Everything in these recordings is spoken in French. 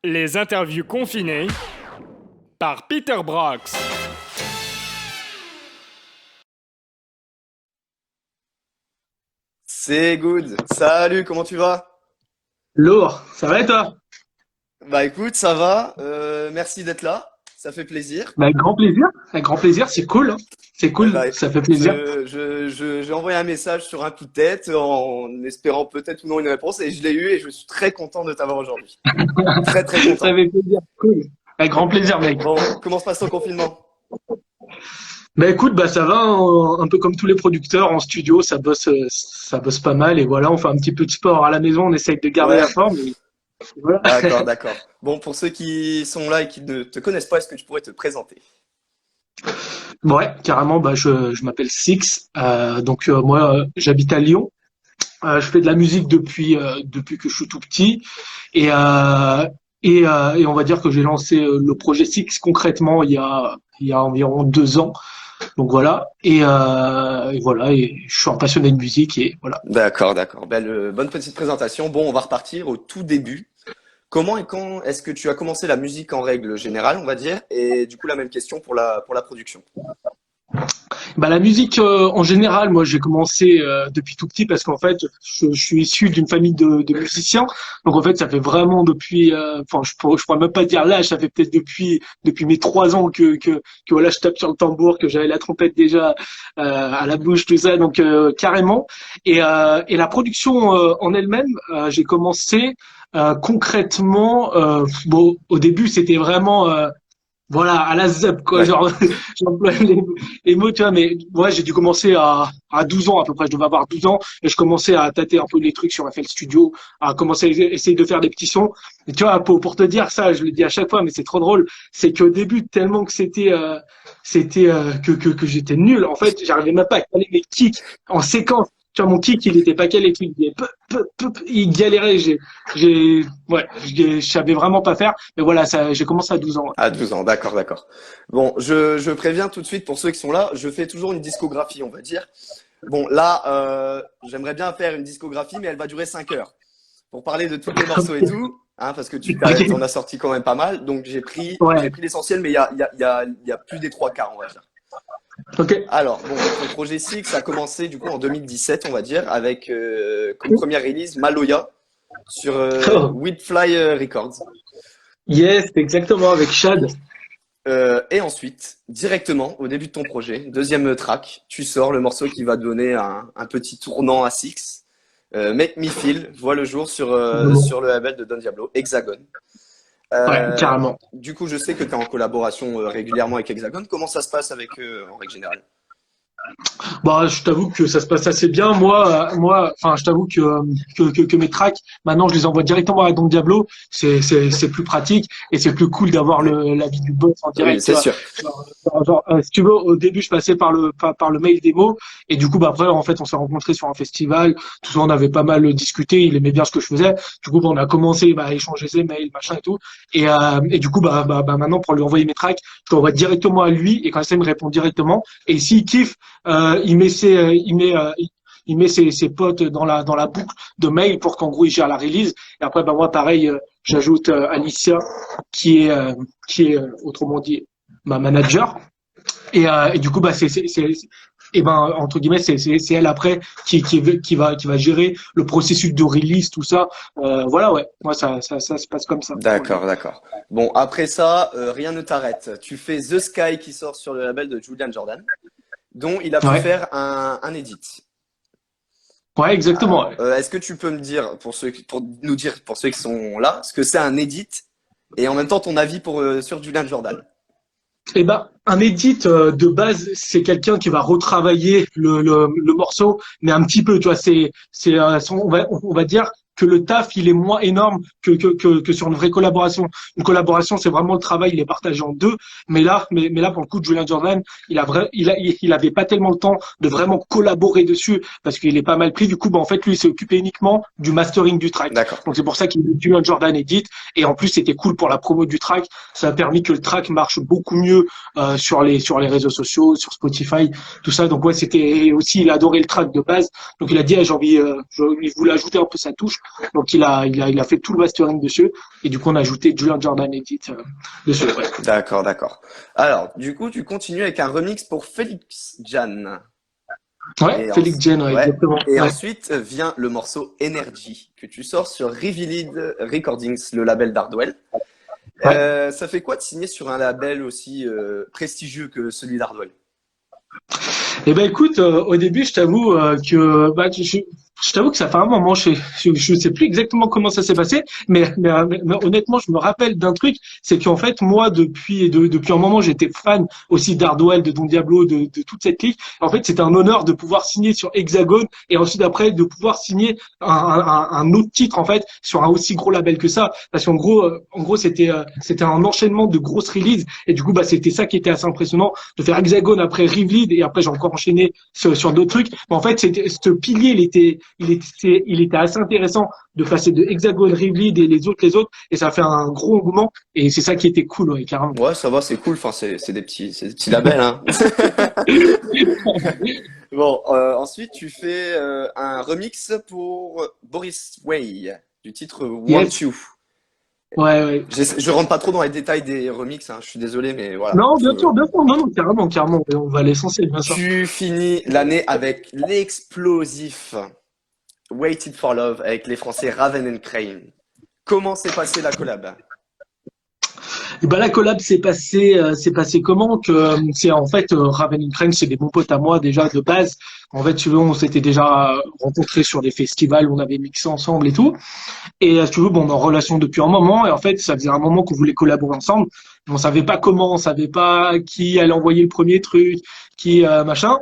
Les interviews confinées par Peter Brox. C'est good. Salut, comment tu vas? Lourd, ça va et toi? Bah écoute, ça va. Merci d'être là. Ça fait plaisir. Bah, avec grand plaisir, c'est cool, hein. C'est Eh cool, bah, ça fait plaisir. j'ai envoyé un message sur un coup de tête en espérant peut-être ou non une réponse et je l'ai eu et je suis très content de t'avoir aujourd'hui. Très très Ça content. fait plaisir, cool. Avec grand plaisir, mec. Bon, comment se passe ton confinement? Bah écoute, bah ça va, un peu comme tous les producteurs en studio, ça bosse pas mal et voilà, on fait un petit peu de sport à la maison, on essaye de garder la Ouais, forme. Et voilà. d'accord, d'accord. Bon, pour ceux qui sont là et qui ne te connaissent pas, est-ce que tu pourrais te présenter? Ouais, carrément, bah je m'appelle Six, moi j'habite à Lyon. Je fais de la musique depuis que je suis tout petit et et on va dire que j'ai lancé le projet Six concrètement il y a environ 2 ans. Donc voilà et voilà et je suis un passionné de musique et voilà. D'accord, d'accord. Bonne petite présentation. Bon, on va repartir au tout début. Comment et quand est-ce que tu as commencé la musique en règle générale, on va dire? Et du coup, la même question pour la production. Bah la musique en général, moi j'ai commencé depuis tout petit parce qu'en fait je suis issu d'une famille de musiciens. Donc en fait ça fait vraiment depuis, enfin je pourrais même pas dire l'âge, ça fait peut-être depuis mes 3 ans que voilà je tape sur le tambour, que j'avais la trompette déjà à la bouche tout ça. Donc carrément. Et la production en elle-même, j'ai commencé concrètement. Bon au début c'était vraiment voilà, à la ZEP, quoi, Ouais. genre, j'emploie les mots, tu vois, mais moi, j'ai dû commencer à 12 ans, à peu près, je devais avoir 12 ans, et je commençais à tâter un peu les trucs sur FL Studio, à commencer à essayer de faire des petits sons. Et tu vois, pour te dire ça, je le dis à chaque fois, mais c'est trop drôle, c'est qu'au début, tellement que que j'étais nul, en fait, j'arrivais même pas à caler mes kicks en séquence. Tu vois, mon kick, il était pas calé, tu il, il galérait, ouais, je savais vraiment pas faire. Mais voilà, ça, j'ai commencé à 12 ans. Ouais. À 12 ans, d'accord, d'accord. Bon, je préviens tout de suite pour ceux qui sont là, je fais toujours une discographie, on va dire. Bon, là, j'aimerais bien faire une discographie, mais elle va durer 5 heures. Pour parler de tous tes morceaux et tout, hein, parce que t'en as Ok. sorti quand même pas mal. Donc j'ai Ouais. pris l'essentiel, mais il y a plus des trois quarts, on va dire. Ok. Alors, bon, ton projet Six a commencé du coup en 2017, on va dire, avec comme première release Maloya sur Oh. Wildfly Records. Yes, exactement, avec Chad. Et ensuite, directement au début de ton projet, deuxième track, tu sors le morceau qui va donner un petit tournant à Six. Make Me Feel voit le jour sur le label de Don Diablo, Hexagon. Ouais, Euh, carrément. du coup, je sais que tu es en collaboration régulièrement avec Hexagon. Comment ça se passe avec eux en règle générale? Bah, je t'avoue que ça se passe assez bien. Enfin, je t'avoue que mes tracks, maintenant, je les envoie directement à Don Diablo. C'est plus pratique et c'est plus cool d'avoir Oui, l'avis du boss en oui, direct, tu c'est vois. sûr. Si tu veux, au début, je passais par le mail démo et du coup, bah, après, en fait, on s'est rencontrés sur un festival. Tout ça, on avait pas mal discuté. Il aimait bien ce que je faisais. Du coup, bah, on a commencé, bah, à échanger ses mails, machin et tout. Et du coup, maintenant, pour lui envoyer mes tracks, je l'envoie directement à lui et quand ça, il me répond directement. Et s'il kiffe, il met ses potes dans la boucle de mail pour qu'en gros il gère la release. Et après, ben moi pareil, j'ajoute Alicia qui est autrement dit ma manager. Et du coup bah et ben entre guillemets c'est elle après qui va gérer le processus de release tout ça. Voilà ouais, moi ça se passe comme ça pour le D'accord, moment. d'accord. Bon, après ça, rien ne t'arrête. Tu fais The Sky qui sort sur le label de Julian Jordan, dont il a pu Ouais, faire un edit. ouais exactement. Alors, Ouais. est-ce que tu peux me dire, pour nous dire, pour ceux qui sont là, ce que c'est un edit et en même temps ton avis sur Julian Jordan? Eh ben, un edit de base, c'est quelqu'un qui va retravailler le morceau, mais un petit peu, tu vois, on va dire que le taf, il est moins énorme que sur une vraie collaboration. Une collaboration, c'est vraiment le travail, il est partagé en deux. Mais là, pour le coup, Julian Jordan, il avait pas tellement le temps de vraiment collaborer dessus parce qu'il est pas mal pris. Du coup, bah, en fait, lui, il s'est occupé uniquement du mastering du track. D'accord. Donc, c'est pour ça qu'il est Julian Jordan edit. Et en plus, c'était cool pour la promo du track. Ça a permis que le track marche beaucoup mieux sur les réseaux sociaux, sur Spotify, tout ça. Donc ouais, c'était aussi il a adoré le track de base. Donc il a dit ah, il voulait ajouter un peu sa touche. Donc il a fait tout le mastering dessus et du coup on a ajouté Julian Jordan Edit dessus. Ouais. D'accord, d'accord. Alors, du coup, tu continues avec un remix pour Félix Jan. Ouais, Et, Félix Jen, ouais, ouais. exactement. Et Ouais. ensuite vient le morceau Energy que tu sors sur Revealed Recordings, le label d'Hardwell. Ouais. Ça fait quoi de signer sur un label aussi prestigieux que celui d'Hardwell? Eh ben écoute, au début, je t'avoue que je t'avoue que ça fait un moment, je sais plus exactement comment ça s'est passé, mais honnêtement, je me rappelle d'un truc, c'est qu'en fait, moi, depuis un moment, j'étais fan aussi d'Hardwell, de Don Diablo, de toute cette clique. En fait, c'était un honneur de pouvoir signer sur Hexagone et ensuite après de pouvoir signer un autre titre en fait sur un aussi gros label que ça, parce en gros, c'était un enchaînement de grosses releases et du coup, bah, c'était ça qui était assez impressionnant de faire Hexagone après Rivlead et après j'ai encore enchaîné sur d'autres trucs. Mais en fait, ce pilier, il était assez intéressant de passer de Hexagone, Rivlead et les autres, et ça fait un gros engouement, et c'est ça qui était cool, ouais, carrément. Ouais, ça va, c'est cool. Enfin, c'est des petits labels, hein. Bon, ensuite, tu fais un remix pour Boris Way du titre Want Yes. You. Ouais, ouais. Je rentre pas trop dans les détails des remixes, hein, je suis désolé, mais voilà. Non, bien sûr, non, non, carrément, on va à l'essentiel, bien sûr. Tu finis l'année avec l'explosif Waited for Love avec les Français Raven and Crane. Comment s'est passée la collab? Et ben la collab s'est passé comment que c'est en fait Raven and Crane, c'est des bons potes à moi déjà de base. En fait, tu veux, on s'était déjà rencontrés sur des festivals, on avait mixé ensemble et tout. Et si tu veux, bon, on est en relation depuis un moment et en fait, ça faisait un moment qu'on voulait collaborer ensemble. Mais on savait pas comment, on savait pas qui allait envoyer le premier truc, qui machin.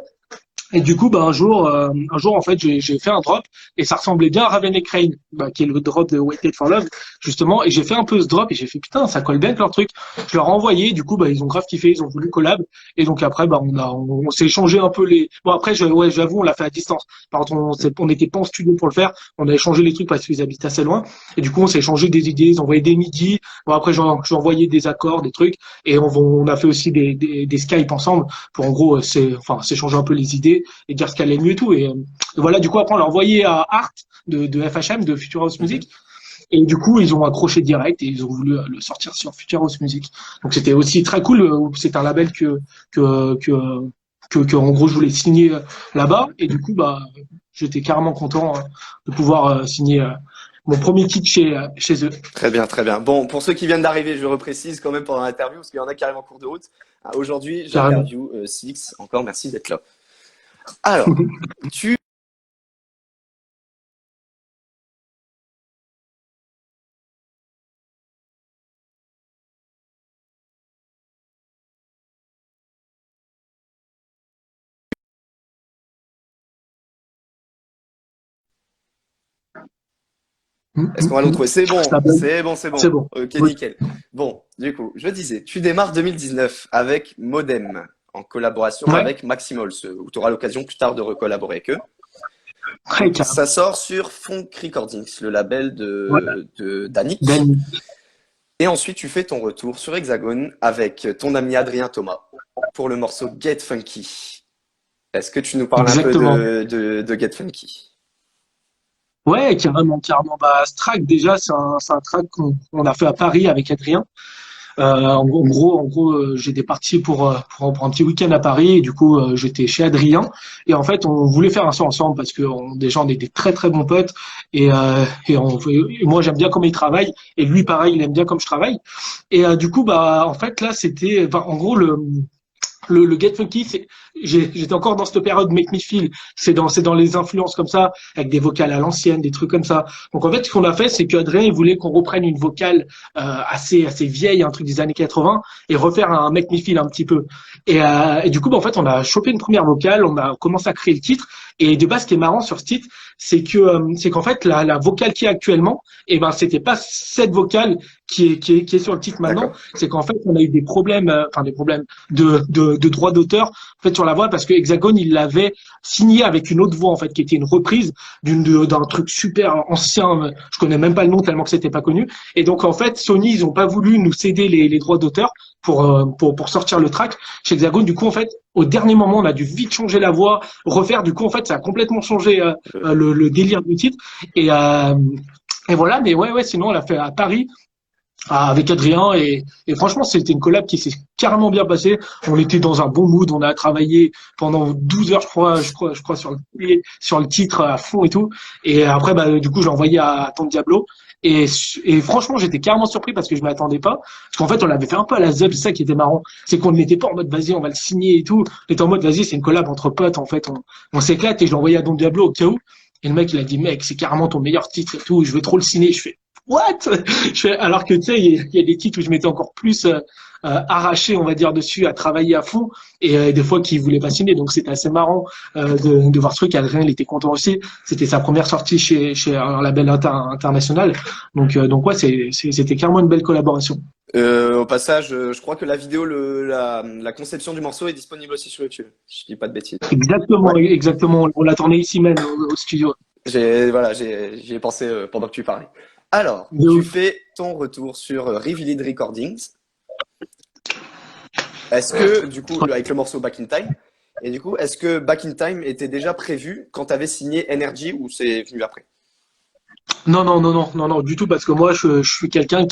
Et du coup, bah, un jour, en fait, j'ai fait un drop et ça ressemblait bien à Raven et Crane, bah, qui est le drop de Waited for Love, justement. Et j'ai fait un peu ce drop et j'ai fait, putain, ça colle bien avec leur truc. Je leur ai envoyé, du coup, bah, ils ont grave kiffé, ils ont voulu collab. Et donc après, bah, on s'est échangé un peu bon, après, ouais, j'avoue, on l'a fait à distance. Par contre, on n'était pas en studio pour le faire. On a échangé les trucs parce qu'ils habitent assez loin. Et du coup, on s'est échangé des idées, ils envoyaient des midis. Bon, après, j'ai envoyé des accords, des trucs. Et on a fait aussi des Skype ensemble pour, en gros, s'échanger un peu les idées et dire ce qu'elle allait mieux et tout. Et voilà, du coup, après, on l'a envoyé à Art de FHM, de Future House Music. Et du coup, ils ont accroché direct et ils ont voulu le sortir sur Future House Music. Donc, c'était aussi très cool. C'est un label en gros, je voulais signer là-bas. Et du coup, bah, j'étais carrément content de pouvoir signer mon premier titre chez eux. Très bien, très bien. Bon, pour ceux qui viennent d'arriver, je reprécise quand même pendant l'interview, parce qu'il y en a qui arrivent en cours de route. Aujourd'hui, Carrément. j'interview Six. Encore merci d'être là. Alors, tu Est-ce qu'on va le retrouver? C'est bon, c'est bon, c'est C'est bon. bon. Ok, Oui. nickel. Bon, du coup, je disais, tu démarres 2019 avec Modem, en collaboration Ouais. avec Maximals, où tu auras l'occasion plus tard de recollaborer avec eux. Très carrément. Ça sort sur Funk Recordings, le label Voilà. de Danick. Dani. Et ensuite, tu fais ton retour sur Hexagone avec ton ami Adrien Thomas pour le morceau Get Funky. Est-ce que tu nous parles Exactement. un peu de Get Funky? Ouais, carrément. Bah, ce track, déjà, c'est un track qu'on a fait à Paris avec Adrien. En gros, j'étais parti pour un petit week-end à Paris et du coup, j'étais chez Adrien. Et en fait, on voulait faire un son ensemble parce que déjà, on était très, très bons potes. Et moi, j'aime bien comment il travaille. Et lui, pareil, il aime bien comme je travaille. Et du coup, bah, en fait, là, en gros, le Get Funky, j'étais encore dans cette période Make Me Feel. C'est dans les influences comme ça, avec des vocales à l'ancienne, des trucs comme ça. Donc en fait, ce qu'on a fait, c'est qu'Adrien, il voulait qu'on reprenne une vocale assez vieille, un truc des années 80, et refaire un Make Me Feel un petit peu. Et du coup, bah, en fait, on a chopé une première vocale, on a commencé à créer le titre. Et de base, ce qui est marrant sur ce titre, c'est qu'en fait, la vocale qui est actuellement, et ben, c'était pas cette vocale qui est sur le titre maintenant. C'est qu'en fait, on a eu des problèmes de droits d'auteur en fait sur la voix parce que Hexagone il l'avait signé avec une autre voix en fait, qui était une reprise d'un truc super ancien. Je connais même pas le nom tellement que c'était pas connu. Et donc en fait, Sony, ils ont pas voulu nous céder les droits d'auteur pour sortir le track chez Hexagone. Du coup, en fait, au dernier moment, on a dû vite changer la voix, refaire. Du coup, en fait, ça a complètement changé le délire du titre. Et voilà. Mais ouais, sinon, on l'a fait à Paris avec Adrien et franchement c'était une collab qui s'est carrément bien passée. On était dans un bon mood, on a travaillé pendant 12 heures je crois sur le titre à fond et tout. Et après du coup je l'ai envoyé à Ton Diablo et franchement j'étais carrément surpris parce que je m'attendais pas parce qu'en fait on l'avait fait un peu à la zeb, c'est ça qui était marrant, c'est qu'on n'était pas en mode vas-y on va le signer et tout, on était en mode vas-y c'est une collab entre potes en fait, on s'éclate et je l'ai envoyé à Don Diablo au cas où. Et le mec il a dit mec c'est carrément ton meilleur titre et tout, je vais trop le signer. Je fais what? Alors que tu sais, il y a des titres où je m'étais encore plus arraché, on va dire, dessus, à travailler à fond, et des fois qui voulaient pas signer. Donc c'était assez marrant de voir ce truc. Adrien, il était content aussi. C'était sa première sortie chez un label international. Donc ouais, c'était clairement une belle collaboration. Au passage, je crois que la vidéo, la conception du morceau est disponible aussi sur YouTube. Si je dis pas de bêtises. Exactement. On l'attendait ici même au studio. J'y ai pensé pendant que tu parlais. Alors, tu fais ton retour sur Revealed Recordings. Est-ce que, du coup, avec le morceau Back in Time, et du coup, est-ce que Back in Time était déjà prévu quand tu avais signé Energy ou c'est venu après? Non, du tout, parce que moi, je suis quelqu'un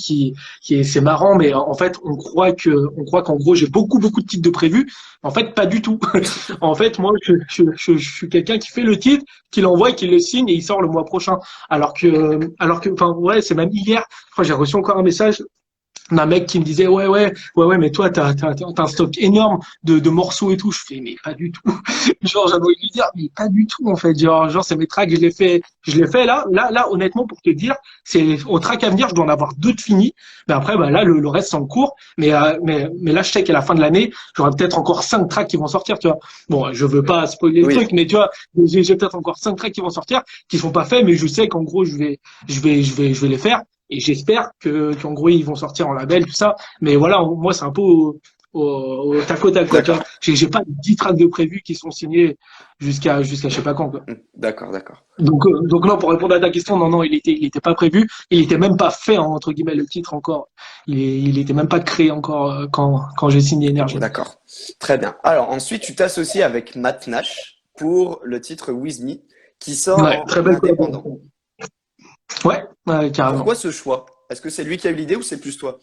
c'est marrant, mais en fait, on croit qu'en gros, j'ai beaucoup de titres de prévus. En fait, pas du tout. En fait, moi, je suis quelqu'un qui fait le titre, qui l'envoie, qui le signe et il sort le mois prochain. Enfin, ouais, c'est même hier. Je crois que j'ai reçu encore un message d'un mec qui me disait ouais mais toi t'as un stock énorme de morceaux et tout. Je fais mais pas du tout. Genre j'avais envie de lui dire mais pas du tout en fait. Genre c'est mes tracks, je l'ai fait là honnêtement pour te dire, c'est au track à venir je dois en avoir 2 de finis. Mais après là le reste c'est en cours. Mais là je sais qu'à la fin de l'année j'aurai peut-être encore 5 tracks qui vont sortir, tu vois. Bon je veux pas spoiler le truc, mais tu vois j'ai peut-être encore 5 tracks qui vont sortir qui sont pas faits, mais je sais qu'en gros je vais les faire. Et j'espère qu'en gros ils vont sortir en label tout ça, mais voilà moi c'est un peu au tac au tac quoi, tu vois. J'ai pas 10 tracks de prévus qui sont signés jusqu'à je sais pas quand quoi. D'accord. Donc non, pour répondre à ta question, non il était pas prévu, il était même pas fait entre guillemets le titre encore, il était même pas créé encore quand j'ai signé Energy. D'accord, très bien. Alors ensuite tu t'associes avec Matt Nash pour le titre With Me qui sort en très belle indépendant. Ouais, carrément. Pourquoi ce choix? Est-ce que c'est lui qui a eu l'idée ou c'est plus toi?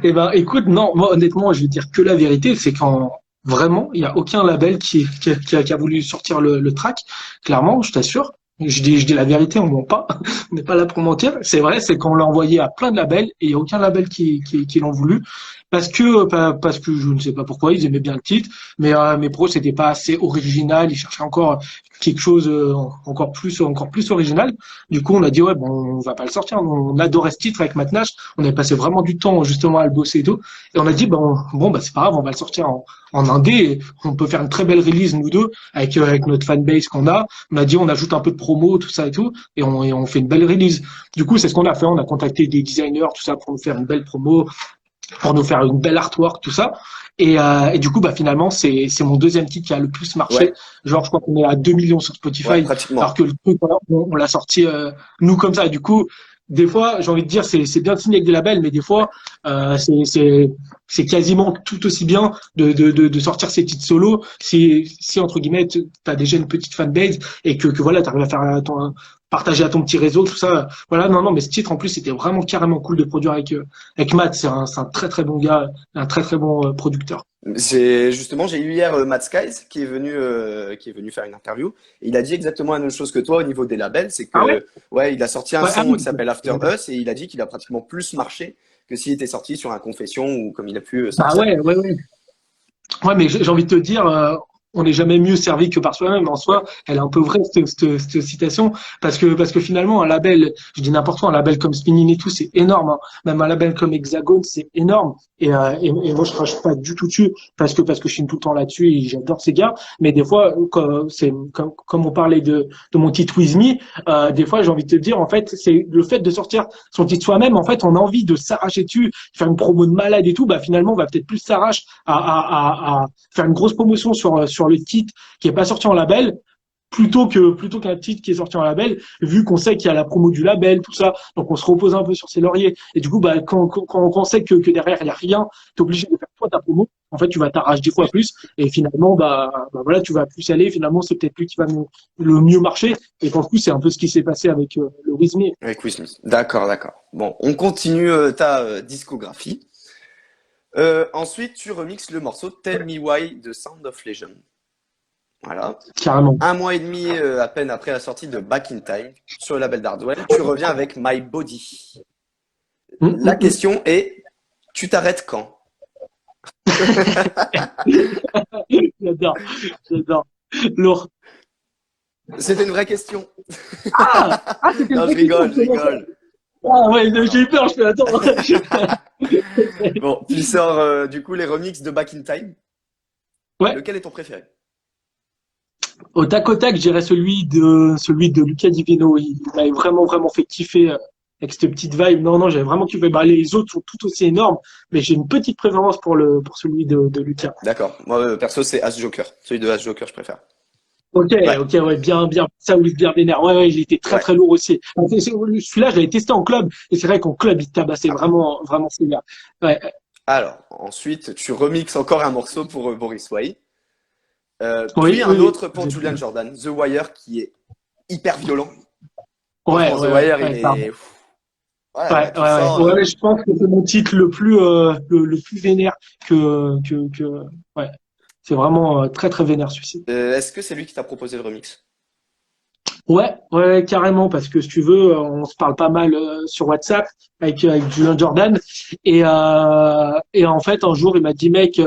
Eh ben, écoute, non, moi, honnêtement, je vais dire que la vérité, c'est qu'en vraiment, il n'y a aucun label qui a voulu sortir le track. Clairement, je t'assure. Je dis la vérité, on ment pas. On n'est pas là pour mentir. C'est vrai, c'est qu'on l'a envoyé à plein de labels et il n'y a aucun label qui l'ont voulu. Parce que je ne sais pas pourquoi, ils aimaient bien le titre, mais pour eux, c'était pas assez original. Ils cherchaient encore quelque chose encore plus original. Du coup, on a dit ouais, bon, on va pas le sortir. On adorait ce titre avec Matt Nash. On avait passé vraiment du temps justement à le bosser et tout. Et on a dit bon, c'est pas grave, on va le sortir en indé. On peut faire une très belle release nous deux avec notre fanbase qu'on a. On a dit on ajoute un peu de promo, tout ça et tout, et on fait une belle release. Du coup, c'est ce qu'on a fait. On a contacté des designers, tout ça, pour nous faire une belle promo, pour nous faire une belle artwork, tout ça. Et du coup, finalement, c'est mon deuxième titre qui a le plus marché. Ouais. Genre, je crois qu'on est à 2 millions sur Spotify. Pratiquement. Alors que le truc, on l'a sorti, nous, comme ça. Et du coup, des fois, j'ai envie de dire, c'est bien de signer avec des labels, mais des fois, c'est quasiment tout aussi bien de sortir ces titres solo si entre guillemets, t'as déjà une petite fanbase et que voilà, t'arrives à faire partager à ton petit réseau, tout ça. Voilà, non, mais ce titre, en plus, c'était vraiment carrément cool de produire avec Matt. C'est un très, très bon gars, un très, très bon producteur. J'ai eu hier Matt Skies qui est venu faire une interview. Et il a dit exactement la même chose que toi au niveau des labels, c'est que il a sorti un son qui s'appelle After Us et il a dit qu'il a pratiquement plus marché que s'il était sorti sur un Confession ou comme il a pu sortir. Ouais, mais j'ai envie de te dire, on n'est jamais mieux servi que par soi-même. En soi, elle est un peu vraie, cette citation, parce que finalement, un label, je dis n'importe quoi, un label comme Spinnin et tout, c'est énorme, hein. Même un label comme Hexagone, c'est énorme. Et moi, je crache pas du tout dessus, parce que je chine tout le temps là-dessus et j'adore ces gars. Mais des fois, comme on parlait de mon titre With Me, des fois, j'ai envie de te dire, en fait, c'est le fait de sortir son titre soi-même, en fait, on a envie de s'arracher dessus, faire une promo de malade et tout, finalement, on va peut-être plus s'arracher à faire une grosse promotion sur sur le titre qui est pas sorti en label, plutôt qu'un titre qui est sorti en label, vu qu'on sait qu'il y a la promo du label, tout ça, donc on se repose un peu sur ses lauriers. Et du coup, bah, quand on sait que derrière il y a rien, t'es obligé de faire toi ta promo. En fait, tu vas t'arracher 10 fois plus, et finalement, bah voilà, tu vas plus aller. Finalement, c'est peut-être lui qui va le mieux marcher. Et pour le coup, c'est un peu ce qui s'est passé avec le With Me. Avec Will Smith. D'accord, d'accord. Bon, on continue ta discographie. Ensuite, tu remixes le morceau Tell Me Why de Sound of Legend. Voilà. Carrément. Un mois et demi à peine après la sortie de Back in Time sur le label d'Hardwell, tu reviens avec My Body. La question est, tu t'arrêtes quand? J'adore, j'adore. Lourd. C'était une vraie question. C'était Non, une je rigole, je question, rigole. Ah ouais, j'ai eu peur, je fais attends. Bon, tu sors du coup les remixes de Back in Time. Ouais. Lequel est ton préféré? Au tac au tac, je dirais celui de Luca Divino. Il m'avait vraiment fait kiffer avec cette petite vibe. Non, j'avais vraiment kiffé. Bah, les autres sont tout aussi énormes, mais j'ai une petite préférence pour celui de Luca. D'accord. Moi, perso, c'est As Joker. Celui de As Joker, je préfère. Ok, ouais, bien, ça ou bien vénère. Ouais, il était très lourd aussi. Celui-là, je l'avais testé en club, et c'est vrai qu'en club, il tabassait vraiment sévère. Ouais. Alors, ensuite, tu remixes encore un morceau pour Boris Way. Oui, Puis un oui. autre pour Julian Jordan, The Wire, qui est hyper violent. Ouais, Franchement, The Wire, il pardon. est. Là, tu sens, Ouais, je pense que c'est mon titre le plus vénère ouais. C'est vraiment très vénère celui-ci. est-ce que c'est lui qui t'a proposé le remix? Ouais, carrément, parce que si tu veux, on se parle pas mal sur WhatsApp avec Julian Jordan, et en fait un jour il m'a dit mec,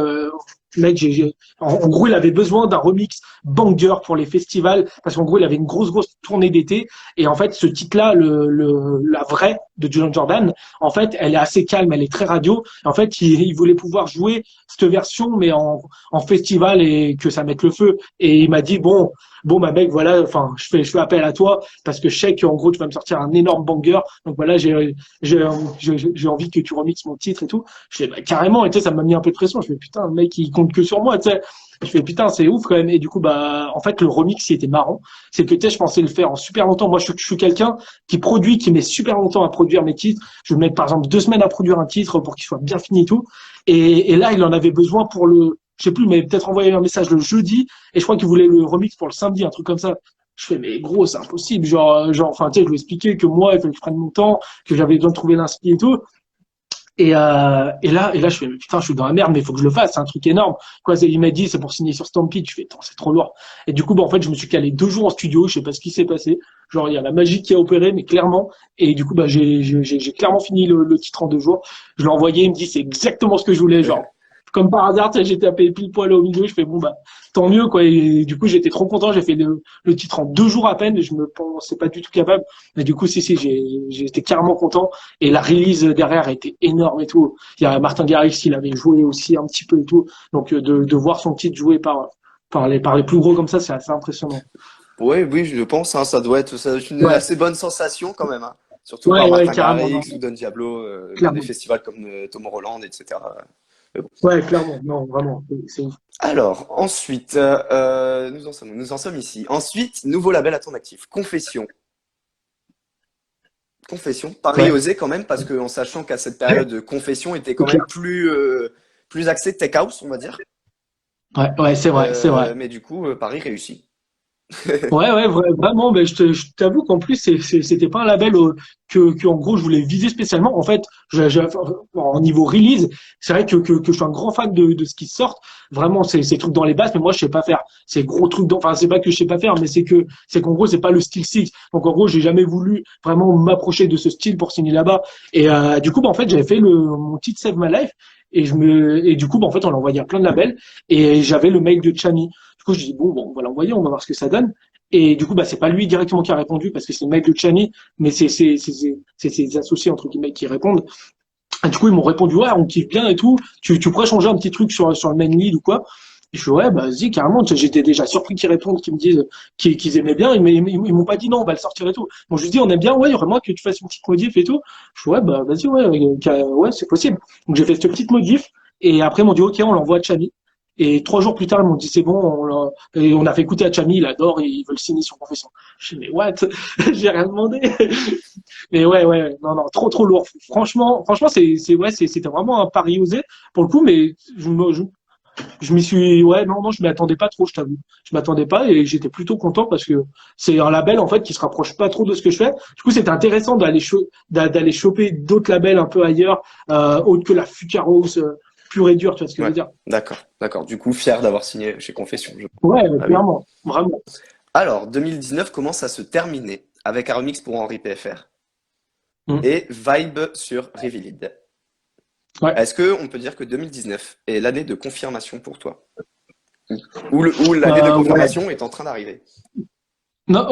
en gros il avait besoin d'un remix banger pour les festivals, parce qu'en gros il avait une grosse tournée d'été, et en fait ce titre-là, la vraie de Julian Jordan, en fait elle est assez calme, elle est très radio. En fait il voulait pouvoir jouer cette version mais en festival et que ça mette le feu, et il m'a dit bon bah mec, voilà, enfin je fais appel à toi parce que je sais qu'en gros tu vas me sortir un énorme banger, donc voilà, j'ai envie que tu remixes mon titre et tout. Je fais bah, carrément, et tu sais, ça m'a mis un peu de pression. Je fais putain, le mec il compte que sur moi, tu sais. Je fais putain, c'est ouf quand même. Et du coup bah en fait le remix il était marrant, c'est que tu sais, je pensais le faire en super longtemps. Moi je suis quelqu'un qui met super longtemps à produire mes titres. Je mets par exemple 2 semaines à produire un titre pour qu'il soit bien fini et tout, et là il en avait besoin pour je sais plus, mais peut-être envoyer un message le jeudi, et je crois qu'il voulait le remix pour le samedi, un truc comme ça. Je fais, mais gros, c'est impossible. Enfin, tu sais, je lui ai expliqué que moi, il fallait que je prenne mon temps, que j'avais besoin de trouver l'inspi et tout. Et là, je fais, mais putain, je suis dans la merde, mais il faut que je le fasse, c'est un truc énorme. Quoi, il m'a dit, c'est pour signer sur Stampede. Je fais, attends, c'est trop lourd. Et du coup, bah, en fait, je me suis calé 2 jours en studio, je sais pas ce qui s'est passé. Genre, il y a la magie qui a opéré, mais clairement. Et du coup, bah, j'ai clairement fini le titre en 2 jours. Je l'ai envoyé, il me dit, c'est exactement ce que je voulais, genre. Comme par hasard, tu sais, j'ai tapé pile poil au milieu, je fais bon bah tant mieux quoi. Et du coup j'étais trop content, j'ai fait le titre en 2 jours à peine, et je me pensais pas du tout capable. Mais du coup si j'étais carrément content, et la release derrière était énorme et tout. Il y a Martin Garrix qui l'avait joué aussi un petit peu et tout. Donc de voir son titre joué par les plus gros comme ça, c'est assez impressionnant. Oui, je pense. Hein, ça doit être une assez bonne sensation quand même. Hein. Surtout par Ouais, Martin carrément, Garrix ou Don Diablo, dans clairement. des festivals comme Tomorrowland, etc. Bon. Ouais, clairement, non, vraiment, c'est ouf. Alors, ensuite, nous en sommes ici. Ensuite, nouveau label à ton actif. Confession. Pareil, osé quand même, parce qu'en sachant qu'à cette période, Confession était quand même plus axé tech house, on va dire. Ouais, c'est vrai. Mais du coup, Paris réussit. Ouais, vraiment, mais je t'avoue qu'en plus, c'était pas un label que, en gros, je voulais viser spécialement. En fait, en niveau release, c'est vrai que je suis un grand fan de ce qui sort. Vraiment, ces trucs dans les basses, mais moi, je sais pas faire. Ces gros trucs enfin, c'est pas que je sais pas faire, mais c'est qu'en gros, c'est pas le style Six. Donc, en gros, j'ai jamais voulu vraiment m'approcher de ce style pour signer là-bas. Et, du coup, bah, en fait, j'avais fait mon titre Save My Life. Et du coup, bah, en fait, on l'a envoyé à plein de labels, et j'avais le mail de Chami. Du coup, je dis bon, on va l'envoyer, on va voir ce que ça donne. Et du coup, bah, c'est pas lui directement qui a répondu parce que c'est le mec de Chani, mais c'est ses associés, entre guillemets, qui répondent. Et du coup, ils m'ont répondu, ouais, on kiffe bien et tout. Tu pourrais changer un petit truc sur le main lead ou quoi? Et je fais, ouais, bah, vas-y, carrément. J'étais déjà surpris qu'ils répondent, qu'ils me disent qu'ils aimaient bien. Ils m'ont pas dit non, on va le sortir et tout. Bon, je lui dis, on aime bien, ouais, il y aurait moins que tu fasses une petite modif et tout. Je fais, ouais, bah, vas-y, ouais, c'est possible. Donc, j'ai fait cette petite modif. Et après, ils m'ont dit, ok, on l'envoie à Chani. Et 3 jours plus tard, ils m'ont dit c'est bon, et on a fait écouter à Chami, il adore, et ils veulent signer sur Confession. Je dis mais what? J'ai rien demandé. Mais ouais, non, trop lourd. Franchement, c'était vraiment un pari osé pour le coup, mais je m'y suis, ouais, non, je m'y attendais pas trop, je t'avoue. Je m'attendais pas et j'étais plutôt content parce que c'est un label, en fait, qui se rapproche pas trop de ce que je fais. Du coup, c'était intéressant d'aller choper d'autres labels un peu ailleurs, autres que la Fucaros, pure et dure, tu vois ce que je veux dire? D'accord. Du coup, fier d'avoir signé chez Confession. Ouais, Ah oui. clairement, vraiment. Alors, 2019 commence à se terminer avec un remix pour Henri PFR Mm. et Vibe sur Revealed. Ouais. Est-ce qu'on peut dire que 2019 est l'année de confirmation pour toi? Ou l'année de Ouais. confirmation est en train d'arriver? Non.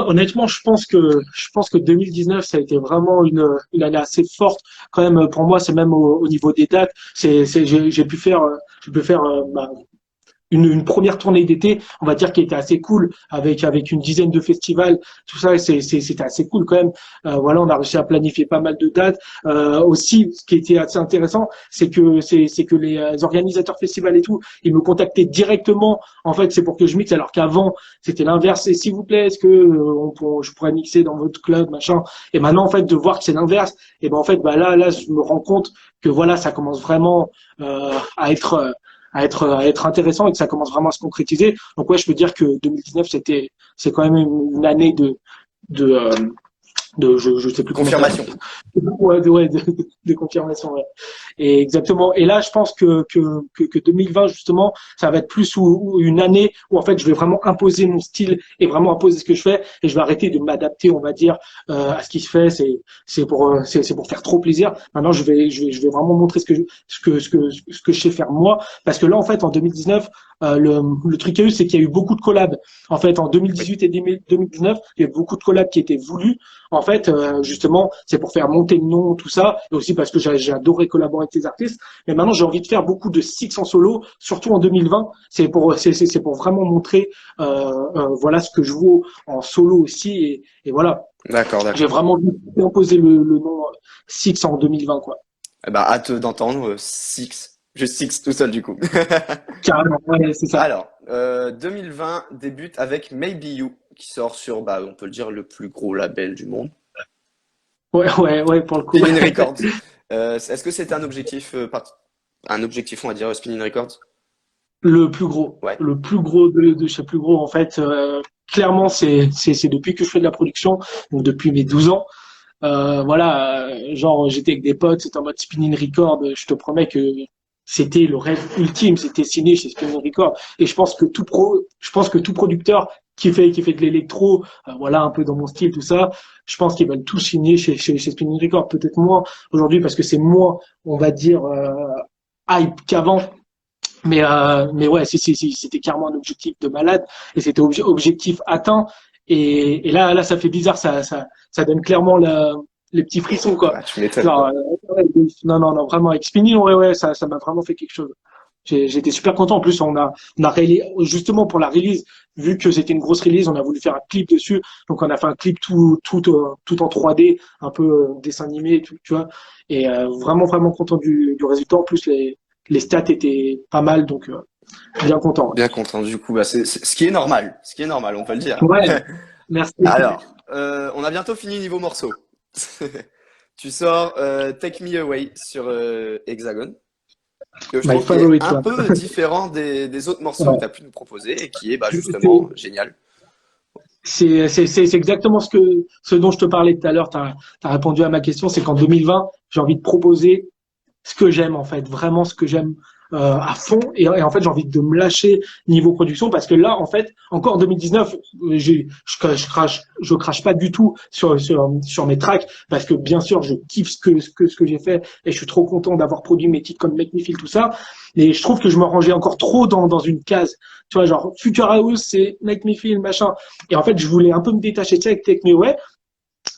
Honnêtement, je pense que 2019, ça a été vraiment une année assez forte. Quand même, pour moi, c'est même au niveau des dates. J'ai pu faire, une première tournée d'été, on va dire, qui était assez cool, avec une dizaine de festivals, tout ça, c'était assez cool quand même. Voilà, on a réussi à planifier pas mal de dates. Aussi, ce qui était assez intéressant, c'est que les organisateurs festivals et tout, ils me contactaient directement. En fait, c'est pour que je mixe, alors qu'avant, c'était l'inverse. Et s'il vous plaît, est-ce que je pourrais mixer dans votre club, machin. Et maintenant, en fait, de voir que c'est l'inverse, et ben en fait, là, je me rends compte que voilà, ça commence vraiment à être intéressant et que ça commence vraiment à se concrétiser. Donc ouais, je peux dire que 2019 c'est quand même une année de je sais plus comment ça Confirmation. de confirmation, ouais. Et exactement. Et là, je pense que 2020 justement, ça va être plus ou une année où en fait, je vais vraiment imposer mon style et vraiment imposer ce que je fais et je vais arrêter de m'adapter, on va dire, à ce qui se fait. C'est pour faire trop plaisir. Maintenant, je vais vraiment montrer ce que je sais faire moi, parce que là, en fait, en 2019, le truc qu'il y a eu, c'est qu'il y a eu beaucoup de collabs. En fait, en 2018 et 2019, il y a eu beaucoup de collabs qui étaient voulus. En fait, justement, c'est pour faire monter le nom, tout ça, et aussi parce que j'ai adoré collaborer avec ces artistes. Mais maintenant, j'ai envie de faire beaucoup de six en solo, surtout en 2020. C'est pour vraiment montrer, voilà, ce que je vaux en solo aussi, et voilà. D'accord. J'ai vraiment envie d'imposer le nom Six en 2020, quoi. Eh ben, hâte d'entendre Six. Je Six tout seul du coup. Carrément, ouais, c'est ça. Alors, 2020 débute avec Maybe You, qui sort sur, on peut le dire, le plus gros label du monde, Ouais, pour le coup. Spinning Records. Est-ce que c'était un objectif, on va dire, Spinning Records? Le plus gros. Ouais. Le plus gros de chez plus gros, en fait. Clairement, c'est depuis que je fais de la production, donc depuis mes 12 ans. Voilà, genre, j'étais avec des potes, c'était en mode Spinning Record. Je te promets que c'était le rêve ultime, c'était signé chez Spinning Record. Et je pense que tout producteur qui fait de l'électro, voilà, un peu dans mon style, tout ça, je pense qu'ils veulent tout signer chez Spinning Record. Peut-être moins aujourd'hui parce que c'est moins, on va dire, hype qu'avant. Mais ouais, c'était clairement un objectif de malade et c'était objectif atteint. Et là, ça fait bizarre, ça donne clairement les petits frissons, quoi. Ah, tu m'étonnes. Genre, ouais, non, vraiment, avec Spinning, ouais, ça m'a vraiment fait quelque chose. J'étais super content. En plus, on a justement pour la release, vu que c'était une grosse release, on a voulu faire un clip dessus. Donc, on a fait un clip tout en 3D, un peu dessin animé, tout, tu vois. Et vraiment content du résultat. En plus, les stats étaient pas mal, donc bien content. Ouais, Bien content du coup, c'est ce qui est normal. Ce qui est normal, on peut le dire. ouais, merci. Alors, on a bientôt fini niveau morceau. Tu sors Take Me Away sur Hexagon, que je My trouve qui est favorite un one. peu différent des autres morceaux Ouais. que tu as pu nous proposer et qui est justement génial. C'est exactement ce dont je te parlais tout à l'heure. T'as répondu à ma question, c'est qu'en 2020, j'ai envie de proposer ce que j'aime, en fait, vraiment ce que j'aime à fond. Et en fait, j'ai envie de me lâcher niveau production parce que là, en fait, encore en 2019, je crache pas du tout sur mes tracks parce que bien sûr, je kiffe ce que j'ai fait et je suis trop content d'avoir produit mes titres comme Make Me Feel, tout ça. Et je trouve que je me rangeais encore trop dans une case. Tu vois, genre, Future House, c'est Make Me Feel, machin. Et en fait, je voulais un peu me détacher de ça avec Take Me Away.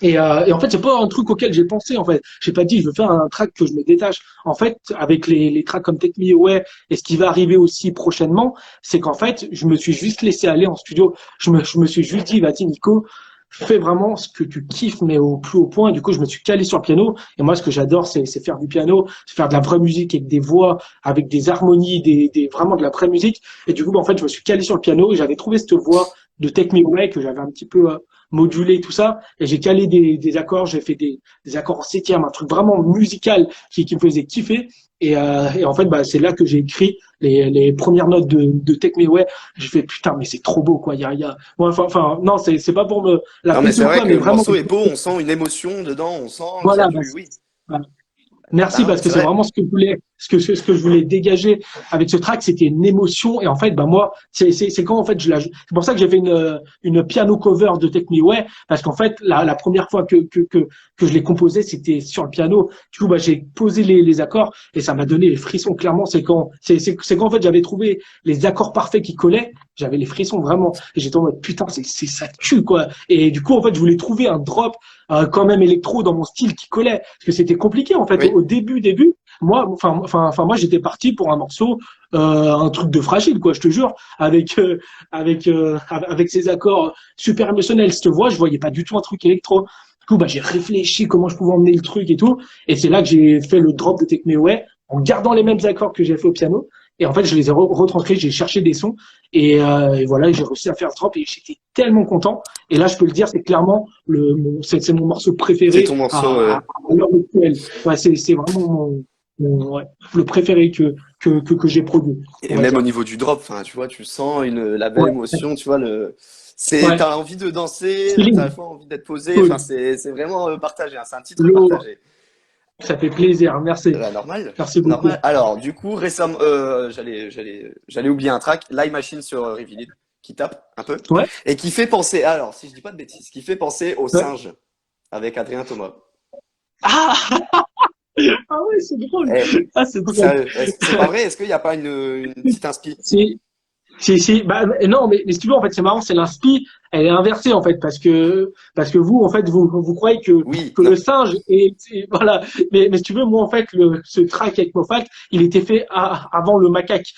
Et en fait, c'est pas un truc auquel j'ai pensé. En fait, j'ai pas dit je veux faire un track que je me détache. En fait, avec les tracks comme Take Me Away et ce qui va arriver aussi prochainement, c'est qu'en fait, je me suis juste laissé aller en studio. Je me suis juste dit, vas-y Nico, fais vraiment ce que tu kiffes, mais au plus haut point. Et du coup, je me suis calé sur le piano. Et moi, ce que j'adore, c'est faire du piano, c'est faire de la vraie musique avec des voix, avec des harmonies, vraiment de la vraie musique. Et du coup, bah, en fait, je me suis calé sur le piano et j'avais trouvé cette voix de Take Me Away que j'avais un petit peu modulé tout ça. Et j'ai calé des accords, j'ai fait des accords en septième, un truc vraiment musical qui me faisait kiffer. Et en fait, bah, c'est là que j'ai écrit les premières notes de Take Me Away. J'ai fait putain, mais c'est trop beau, quoi. Ouais, enfin, non, c'est pas pour me la Non, mais péter c'est ou vrai quoi, que mais le vraiment. morceau est beau, on sent une émotion dedans, on sent qu'il y a Voilà, bah, du. Oui. voilà. Merci Ah, parce que c'est c'est vrai. vraiment ce que je voulais, ce que je voulais dégager avec ce track, c'était une émotion et en fait, bah moi, c'est quand en fait c'est pour ça que j'ai fait une piano cover de Take Me Away parce qu'en fait la première fois que je l'ai composé, c'était sur le piano. Du coup, bah j'ai posé les accords et ça m'a donné les frissons. Clairement, c'est quand en fait j'avais trouvé les accords parfaits qui collaient, j'avais les frissons vraiment et j'étais en mode putain, c'est ça tue quoi. Et du coup, en fait, je voulais trouver un drop quand même électro dans mon style qui collait parce que c'était compliqué en fait Oui. au début moi moi j'étais parti pour un morceau un truc de fragile quoi je te jure avec ces accords super émotionnels cette voix je voyais pas du tout un truc électro du coup bah j'ai réfléchi comment je pouvais emmener le truc et tout et c'est là que j'ai fait le drop de Take Me Away en gardant les mêmes accords que j'ai fait au piano et en fait je les ai retranscrits j'ai cherché des sons et voilà j'ai réussi à faire ce drop et j'étais tellement content et là je peux le dire c'est clairement c'est mon morceau C'est préféré ton morceau. à l'heure actuelle. Ouais, c'est vraiment ouais, le préféré que j'ai produit, Et on va même au dire. niveau du drop, enfin, tu vois, tu sens la belle Ouais, émotion, tu vois, ouais. t'as envie de danser, t'as à la Feeling, fois envie d'être posé, enfin, cool. c'est vraiment partagé, hein, c'est un titre Lourd, partagé. ça fait plaisir. Merci. Normal, Merci beaucoup. normal. Alors, du coup, récemment, j'allais oublier un track, Live Machine sur Revealed, qui tape un peu, Ouais, et qui fait penser, alors, si je dis pas de bêtises, qui fait penser au ouais. singe, avec Adrien Thomas. Ah, ah ouais, c'est drôle. Eh, Ah, c'est drôle. sérieux, c'est pas vrai? Est-ce qu'il n'y a pas une petite inspi? C'est, bah, non, mais si tu veux, en fait, c'est marrant, c'est l'inspi, elle est inversée, en fait, parce que vous, en fait, vous croyez Oui, que non, le singe voilà. Mais si tu veux, moi, en fait, ce track avec Moffat, il était fait avant le macaque.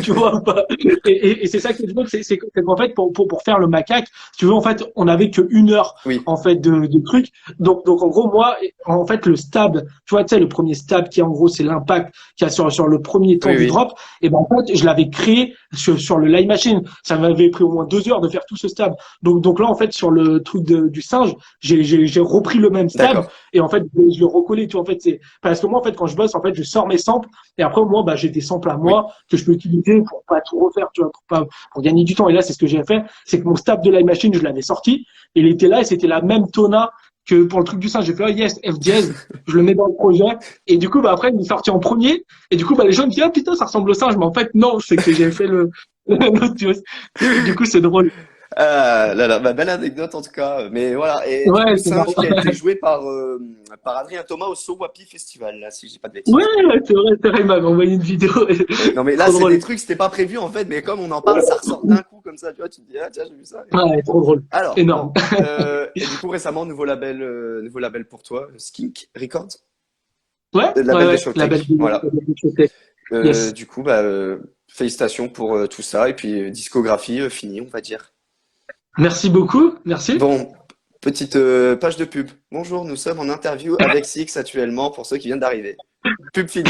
Tu vois, ou pas et c'est ça que je veux, c'est qu'en fait, pour faire le macaque, si tu veux, en fait, on avait que 1 heure, oui, en fait, de trucs. Donc, en gros, moi, en fait, le stab, tu vois, tu sais, le premier stab qui, en gros, c'est l'impact qu'il y a sur le premier temps oui, du oui. drop, et ben, en fait, je l'avais créé sur le Live Machine. Ça m'avait pris au moins 2 heures de faire tout ce stab. Donc là, en fait, sur le truc du singe, j'ai repris le même stab D'accord. et en fait, je le recollé. Tu vois, en fait, c'est parce que moi, en fait, quand je bosse, en fait, je sors mes samples et après, moi, bah, j'ai des samples à Oui. moi que je peux utiliser pour pas tout refaire, tu vois, pour gagner du temps. Et là, c'est ce que j'ai fait, c'est que mon stab de Live Machine, je l'avais sorti, il était là et c'était la même tona que pour le truc du singe. J'ai fait, oh yes, F dièse, je le mets dans le projet. Et du coup, bah, après, il est sorti en premier. Et du coup, bah, les gens me disent, ah, putain, ça ressemble au singe. Mais en fait, non, c'est que j'ai fait l'autre, tu vois. Du coup, c'est drôle. Là, bah, belle anecdote en tout cas. Mais voilà, et du coup, Ouais, c'est Singe marrant. qui a été joué par Adrien Thomas au Sowapi Festival, là, si je dis pas de Ouais, bêtises. c'est vrai, il m'avait envoyé une vidéo. Non, mais là, Trop c'est des drôle. trucs, c'était pas prévu en fait, mais comme on en parle, ça ressort d'un coup comme ça, tu vois, tu te dis, ah tiens, j'ai vu ça. Ouais, trop drôle. Alors, Énorme. bon, et du coup, récemment, nouveau label pour toi, Skink Records, Ouais, label des la belle Showtech, vidéo, la voilà. belle vidéo. Yes. Du coup, bah, félicitations pour tout ça, et puis discographie finie, on va dire. Merci beaucoup. Merci. Bon, petite page de pub. Bonjour, nous sommes en interview avec Six actuellement pour ceux qui viennent d'arriver. Pub finie.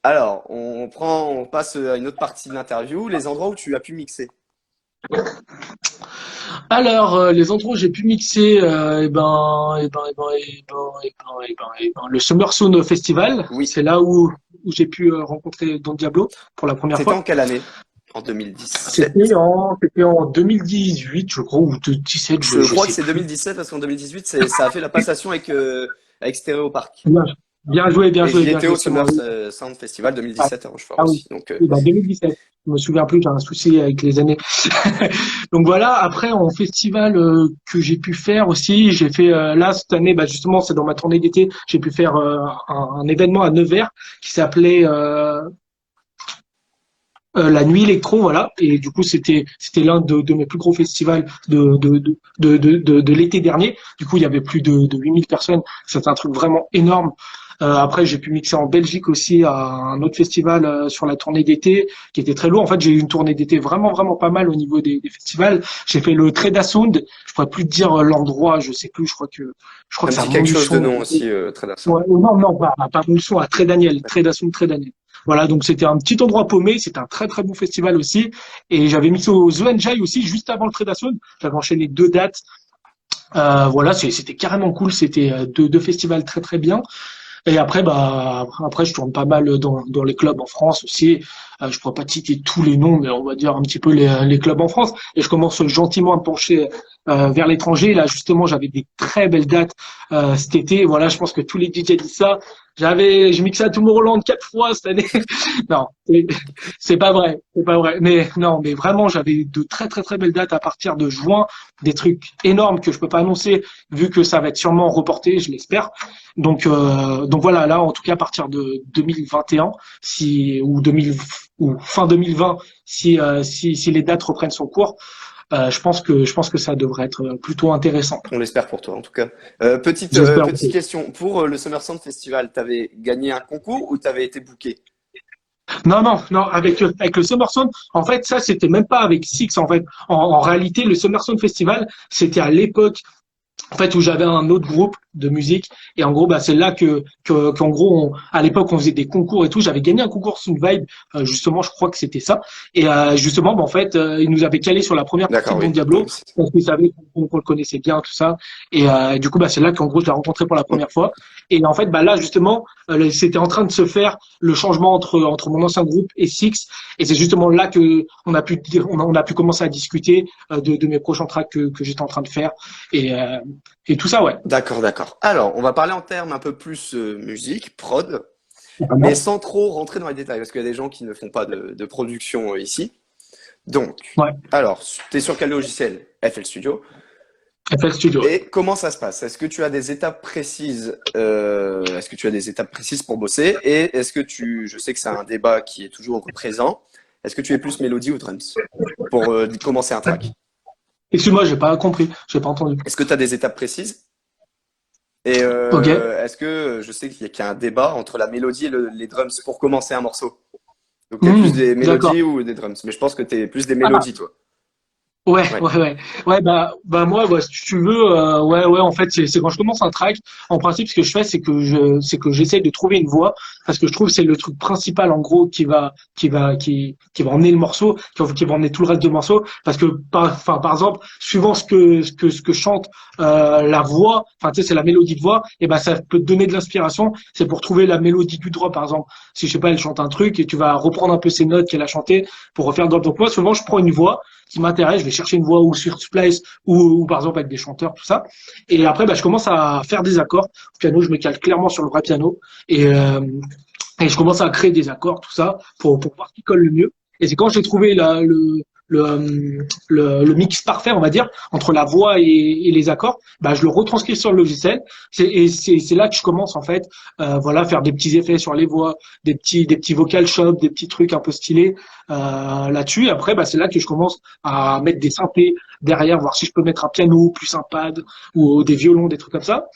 Alors, on passe à une autre partie de l'interview, les endroits où tu as pu mixer. Alors, les endroits où j'ai pu mixer, le Summer Sound Festival, Oui. c'est là où j'ai pu rencontrer Don Diablo pour la première C'était en fois. quelle année? En 2017. C'était en 2018, je crois, ou 2017, Je je crois que sais c'est plus. 2017 parce qu'en 2018, ça a fait la passation avec Stéréo Park. Bien, bien Et joué, j'y bien étais joué, au c'est moi. Summer Sound Festival 2017 à Rochefort Ah oui, aussi. Donc, oui, bah 2017. Je me souviens plus, j'ai un souci avec les années. Donc voilà, après en festival que j'ai pu faire aussi, j'ai fait là cette année, bah justement c'est dans ma tournée d'été, j'ai pu faire un événement à Nevers qui s'appelait la Nuit Électro, voilà. Et du coup c'était l'un de mes plus gros festivals de l'été dernier. Du coup il y avait plus de 8000 personnes. C'était un truc vraiment énorme. Après, j'ai pu mixer en Belgique aussi à un autre festival sur la tournée d'été qui était très lourd. En fait, j'ai eu une tournée d'été vraiment, vraiment pas mal au niveau des festivals. J'ai fait le Treda Sound. Je pourrais plus te dire l'endroit, je sais plus. Je crois Ça que me c'est à dit quelque chose de Montluçon. nom aussi, Trader Ouais, Sound. non, non, pas Montluçon, à Très Daniel. Treda Sound, Très Daniel. Voilà, donc c'était un petit endroit paumé. C'était un très, très bon festival aussi. Et j'avais mixé au The Enjoy aussi juste avant le Treda Sound. J'avais enchaîné 2 dates. Voilà, c'était carrément cool. C'était deux festivals très, très bien. Et après, après, je tourne pas mal dans les clubs en France aussi. Je pourrais pas te citer tous les noms, mais on va dire un petit peu les clubs en France. Et je commence gentiment à me pencher vers l'étranger. Là, justement, j'avais des très belles dates cet été. Voilà, je pense que tous les DJ disent ça. Je mixé à Tomorrowland 4 fois cette année. Non, c'est pas vrai, c'est pas vrai. Mais non, mais vraiment, j'avais de très très très belles dates à partir de juin, des trucs énormes que je peux pas annoncer vu que ça va être sûrement reporté, je l'espère. Donc voilà, là, en tout cas, à partir de 2021, si ou 2000 ou fin 2020, si les dates reprennent son cours, je pense que ça devrait être plutôt intéressant. On l'espère pour toi, en tout cas. J'espère Petite aussi. question. Pour le Summer Sound Festival, t'avais gagné un concours ou t'avais été booké? Non, non, non, avec le Summer Sound, en fait, ça, c'était même pas avec Six, en fait. En réalité, le Summer Sound Festival, c'était à l'époque en fait où j'avais un autre groupe de musique et en gros c'est là qu'en gros à l'époque on faisait des concours et tout, j'avais gagné un concours Sound Vibe, justement je crois que c'était ça, et justement en fait ils nous avaient calé sur la première partie D'accord, de Don oui. Diablo parce qu'ils savaient qu'on le connaissait bien tout ça, et du coup c'est là qu'en gros je l'ai rencontré pour la première fois, et en fait là justement c'était en train de se faire le changement entre mon ancien groupe et Six, et c'est justement là que on a pu commencer à discuter de mes prochains tracks que j'étais en train de faire, et et tout ça, ouais. D'accord, d'accord. Alors, on va parler en termes un peu plus musique, prod, mais Vraiment. sans trop rentrer dans les détails, parce qu'il y a des gens qui ne font pas de production ici. Donc, Ouais. alors, tu es sur quel logiciel? FL Studio. FL Studio, ouais. Et comment ça se passe? Est-ce que tu as des étapes précises, est-ce que tu as des étapes précises pour bosser? Et est-ce que je sais que c'est un débat qui est toujours présent, est-ce que tu es plus mélodie ou drums pour commencer un track? Excuse-moi, j'ai pas compris, j'ai pas entendu. Est-ce que tu as des étapes précises? Et Ok. est-ce que je sais qu'il y a un débat entre la mélodie et les drums pour commencer un morceau? Donc t'es plus des D'accord. mélodies ou des drums? Mais je pense que t'es plus des Ah, mélodies, toi. ouais, Ouais. ouais, ouais. Ouais, moi, si tu veux, ouais, en fait, c'est quand je commence un track, en principe, ce que je fais, c'est que j'essaie de trouver une voix, parce que je trouve que c'est le truc principal, en gros, qui va emmener le morceau, qui va emmener tout le reste du morceau, parce que, par exemple, suivant ce que chante, la voix, enfin, tu sais, c'est la mélodie de voix, et ben, ça peut te donner de l'inspiration, c'est pour trouver la mélodie du drop, par exemple. Si, je sais pas, elle chante un truc, et tu vas reprendre un peu ses notes qu'elle a chantées pour refaire le drop. Donc, moi, souvent, je prends une voix, qui m'intéresse, je vais chercher une voix ou sur Splice ou par exemple avec des chanteurs, tout ça. Et après, je commence à faire des accords. Au piano, je me cale clairement sur le vrai piano et je commence à créer des accords, tout ça, pour voir ce qui colle le mieux. Et c'est quand j'ai trouvé le mix parfait, on va dire, entre la voix et les accords, je le retranscris sur le logiciel. C'est là que je commence, en fait, voilà, faire des petits effets sur les voix, des petits vocal chops, des petits trucs un peu stylés là-dessus. Et après, c'est là que je commence à mettre des synthés derrière, voir si je peux mettre un piano plus un pad ou des violons, des trucs comme ça.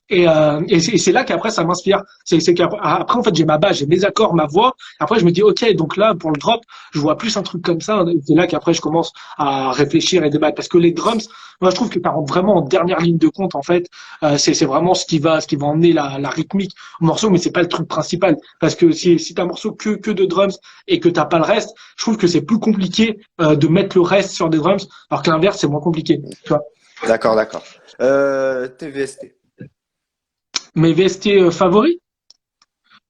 Et c'est là qu'après ça m'inspire. C'est qu'après en fait j'ai ma base, j'ai mes accords, ma voix. Après je me dis ok, donc là pour le drop, je vois plus un truc comme ça. Et c'est là qu'après je commence à réfléchir et débattre parce que les drums, moi je trouve que ça rentre vraiment en dernière ligne de compte en fait. C'est vraiment ce qui va emmener la rythmique au morceau, mais c'est pas le truc principal. Parce que si t'as un morceau que de drums et que t'as pas le reste, je trouve que c'est plus compliqué de mettre le reste sur des drums, alors que l'inverse c'est moins compliqué. Tu vois. D'accord, d'accord. TVST. Mes VST favoris.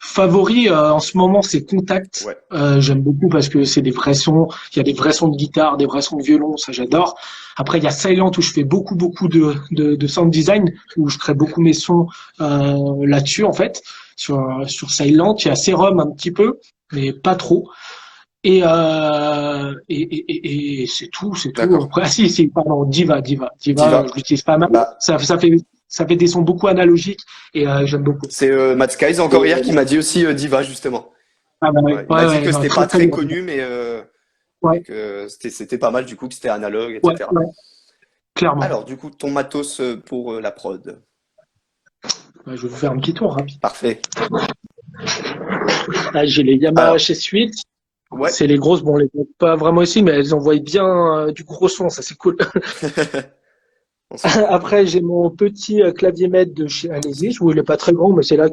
Favori en ce moment, c'est Contact. Ouais. J'aime beaucoup parce que c'est des vrais sons. Il y a des vrais sons de guitare, des vrais sons de violon, ça j'adore. Après, il y a Silent où je fais beaucoup de sound design, où je crée beaucoup mes sons là-dessus en fait. Sur Silent, il y a Serum un petit peu, mais pas trop. Et c'est tout, c'est tout. D'accord. Après, ah si, pardon, Diva, Diva. je l'utilise pas mal. Bah, Ça fait des sons beaucoup analogiques et j'aime beaucoup. c'est Matt Skies encore hier qui m'a dit aussi Diva, justement. Ah bah ouais, Ouais. Il m'a ouais, dit ouais, que non, c'était très pas très très bien. connu, mais Ouais, que c'était pas mal du coup, que c'était analogue, ouais, etc. ouais, clairement. Alors, du coup, ton matos pour la prod. Bah, je vais vous faire un petit tour rapide. Parfait. Là, j'ai les Yamaha Alors, HS8. ouais. C'est les grosses, bon, on les voit pas vraiment ici, mais elles envoient bien du gros son, ça c'est cool. On s'en fout. Après, j'ai mon petit clavier maître de chez Alésis, où il est pas très grand, mais c'est là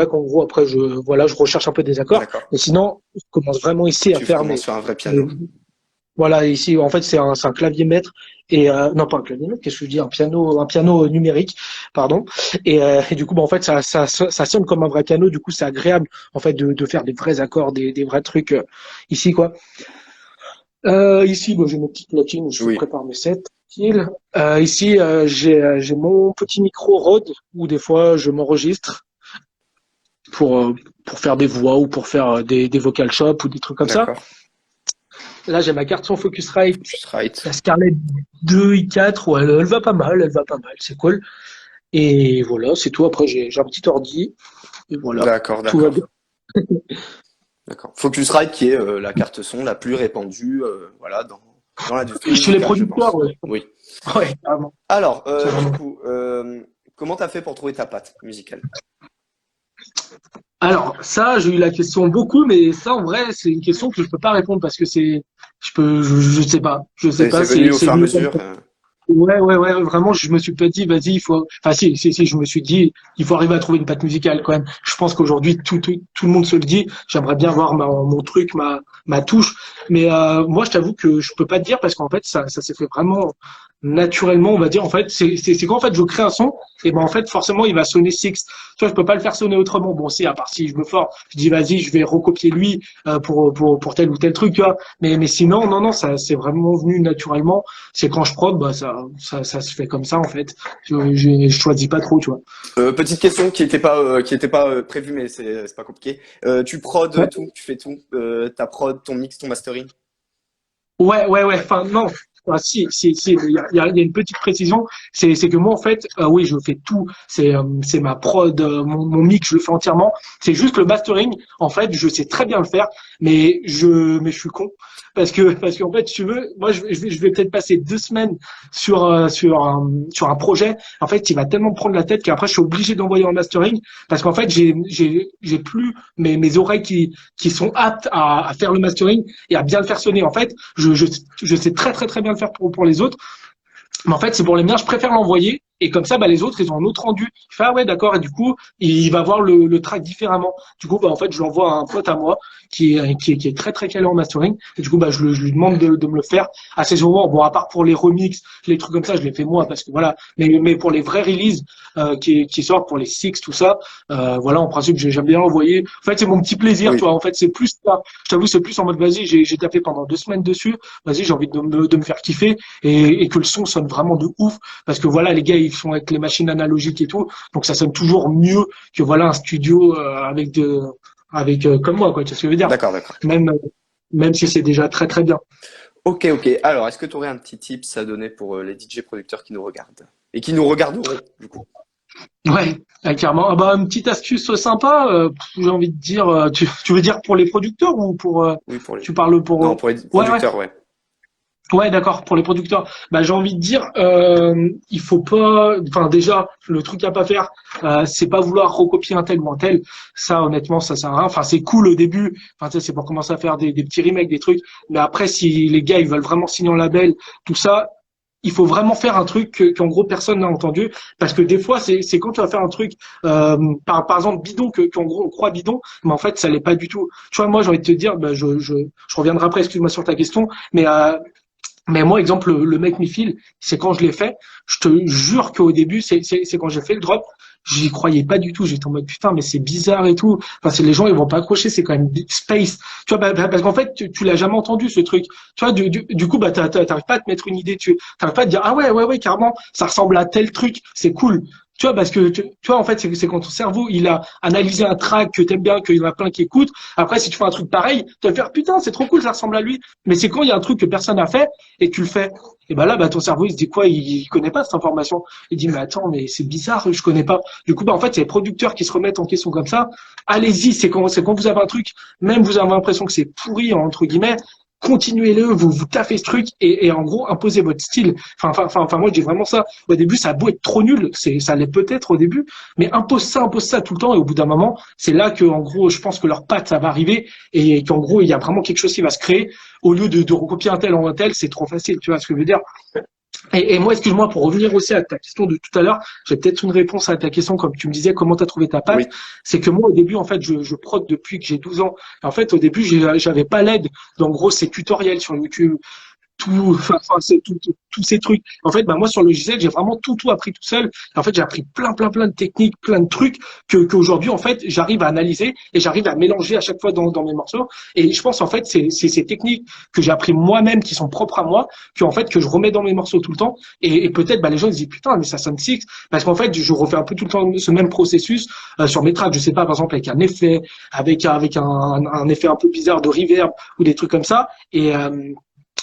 qu'en gros, après, je recherche un peu des accords. D'accord. Mais sinon, je commence vraiment ici à Tu faire commences sur un vrai mes- piano. voilà, ici, en fait, c'est un clavier maître et non pas un clavier maître, qu'est-ce que je dis, un piano numérique, pardon. Et du coup, bah, en fait, ça sonne comme un vrai piano. Du coup, c'est agréable, en fait, de faire des vrais accords, des vrais trucs ici, quoi. Ici, bah, j'ai mes petites platines où je Oui. prépare mes sets. Tranquille. Ici, j'ai mon petit micro Rode où des fois je m'enregistre pour faire des voix ou pour faire des vocal chops ou des trucs comme ça. D'accord. Là, j'ai ma carte son Focusrite, Focusrite. la Scarlett 2 i4, où elle va pas mal, c'est cool. Et voilà, c'est tout. Après, j'ai un petit ordi, et voilà, D'accord, tout va bien. d'accord. D'accord. Focusrite qui est la carte son la plus répandue voilà, dans l'industrie Chez les musicale, je producteurs, pense. ouais. Oui. Ouais, carrément. Alors, C'est du vraiment. coup, comment t'as fait pour trouver ta patte musicale? Alors, ça, j'ai eu la question beaucoup, mais ça, en vrai, c'est une question que je peux pas répondre parce que je sais pas. Je sais pas, C'est venu au c'est fur et à venu comme mesure. ça. Ouais, vraiment, je me suis pas dit, vas-y, enfin, si, je me suis dit, il faut arriver à trouver une patte musicale, quand même. Je pense qu'aujourd'hui, tout le monde se le dit. J'aimerais bien avoir mon truc, ma touche. Mais, moi, je t'avoue que je peux pas te dire parce qu'en fait, ça s'est fait vraiment naturellement, on va dire. En fait, c'est quand, en fait, je crée un son, et ben, en fait, forcément, il va sonner six. Tu vois, je peux pas le faire sonner autrement. Bon, si, à part si je me force, je dis, vas-y, je vais recopier lui, pour tel ou tel truc, tu vois. Mais sinon, non, ça, c'est vraiment venu naturellement. C'est quand je prod, bah ça se fait comme ça en fait. Je choisis pas trop, tu vois. Petite question qui était pas prévue, mais c'est pas compliqué. Tu prod Ouais. tout, tu fais tout, ta prod, ton mix, ton mastering. Ouais. Ouais. Enfin, non. Ah, si. Il y a une petite précision. C'est que moi, en fait, oui, je fais tout. C'est ma prod, mon mix, je le fais entièrement. C'est juste le mastering. En fait, je sais très bien le faire, mais je suis con. Parce qu'en fait, si tu veux, moi, je vais peut-être passer 2 semaines sur un projet. En fait, il va tellement me prendre la tête qu'après, je suis obligé d'envoyer en mastering parce qu'en fait, j'ai plus mes oreilles qui sont aptes à faire le mastering et à bien le faire sonner. En fait, je sais très bien le faire pour les autres. Mais en fait, c'est pour les miens, je préfère l'envoyer. Et comme ça, bah, les autres, ils ont un autre rendu. Je fais, ah ouais, d'accord. Et du coup, il va voir le track différemment. Du coup, bah, en fait, je l'envoie à un pote à moi qui est très calé en mastering. Et du coup, bah, je lui demande de me le faire à ces moments. Bon, à part pour les remixes, les trucs comme ça, je les fais moi parce que voilà. Mais pour les vrais releases, qui sortent pour les six, tout ça, voilà, en principe, j'aime bien l'envoyer. En fait, c'est mon petit plaisir, tu Oui. vois. En fait, c'est plus ça. Je t'avoue, c'est plus en mode, vas-y, j'ai tapé pendant 2 semaines dessus. Vas-y, j'ai envie de me faire kiffer et que le son sonne vraiment de ouf. Parce que voilà, les gars, ils font avec les machines analogiques et tout, donc ça sonne toujours mieux que voilà un studio avec comme moi, quoi. Tu sais ce que je veux dire? D'accord, d'accord. Même même si c'est déjà très bien. Ok. Alors, est-ce que tu aurais un petit tips à donner pour les DJ producteurs qui nous regardent et qui nous regarderont, du coup? Ouais, clairement. Ah bah une petite astuce sympa. J'ai envie de dire. Tu veux dire pour les producteurs ou pour Oui, pour les. tu parles pour Non, pour les ouais. producteurs, ouais. Ouais, d'accord, pour les producteurs. Bah, j'ai envie de dire, il faut pas, enfin, déjà, le truc à pas faire, c'est pas vouloir recopier un tel ou un tel. Ça, honnêtement, ça sert à rien. Enfin, c'est cool au début. Enfin, tu sais, c'est pour commencer à faire des petits remakes, des trucs. Mais après, si les gars, ils veulent vraiment signer en label, tout ça, il faut vraiment faire un truc qu'en gros personne n'a entendu. Parce que des fois, c'est quand tu vas faire un truc, par exemple, bidon, qu'en gros on croit bidon, mais en fait, ça l'est pas du tout. Tu vois, moi, j'ai envie de te dire, bah, je reviendrai après, excuse-moi sur ta question, mais moi, exemple, le mec me file, c'est quand je l'ai fait. Je te jure qu'au début, c'est quand j'ai fait le drop, j'y croyais pas du tout. J'étais en mode putain, mais c'est bizarre et tout. Enfin, c'est les gens, ils vont pas accrocher. C'est quand même deep space. Tu vois, parce qu'en fait, tu l'as jamais entendu ce truc. Tu vois, du coup, bah, t'arrives pas à te mettre une idée. Tu t'arrives pas à te dire ah ouais, carrément, ça ressemble à tel truc. C'est cool. Tu vois, parce que tu vois, en fait, c'est quand ton cerveau, il a analysé un track que t'aimes bien, qu'il y en a plein qui écoutent. Après, si tu fais un truc pareil, tu vas te faire putain, c'est trop cool, ça ressemble à lui. Mais c'est quand il y a un truc que personne n'a fait et tu le fais. Et ben là, bah, ton cerveau, il se dit quoi? Il connaît pas cette information. Il dit, mais attends, mais c'est bizarre, je connais pas. Du coup, bah, en fait, c'est les producteurs qui se remettent en question comme ça. Allez-y, c'est quand vous avez un truc, même vous avez l'impression que c'est pourri, entre guillemets, continuez-le, vous taffez ce truc et en gros imposez votre style. Enfin, moi je dis vraiment ça. Au début, ça a beau être trop nul, ça l'est peut-être au début, mais impose ça tout le temps et au bout d'un moment, c'est là que en gros, je pense que leur patte ça va arriver et qu'en gros il y a vraiment quelque chose qui va se créer au lieu de recopier un tel en un tel, c'est trop facile. Tu vois ce que je veux dire? Et moi, excuse-moi, pour revenir aussi à ta question de tout à l'heure, j'ai peut-être une réponse à ta question, comme tu me disais, comment tu as trouvé ta patte. Oui. C'est que moi, au début, en fait, je prod depuis que j'ai 12 ans. En fait, au début, j'avais pas l'aide. Donc, en gros, c'est tutoriel sur YouTube, c'est tous ces trucs. En fait, moi, sur le logiciel, j'ai vraiment tout appris tout seul. En fait, j'ai appris plein de techniques, plein de trucs qu'aujourd'hui, en fait, j'arrive à analyser et j'arrive à mélanger à chaque fois dans mes morceaux. Et je pense, en fait, c'est ces techniques que j'ai appris moi-même, qui sont propres à moi, que je remets dans mes morceaux tout le temps. Et peut-être, les gens, ils se disent, putain, mais ça sonne six. Parce qu'en fait, je refais un peu tout le temps ce même processus, sur mes tracks. Je sais pas, par exemple, avec un effet, avec un effet un peu bizarre de reverb ou des trucs comme ça.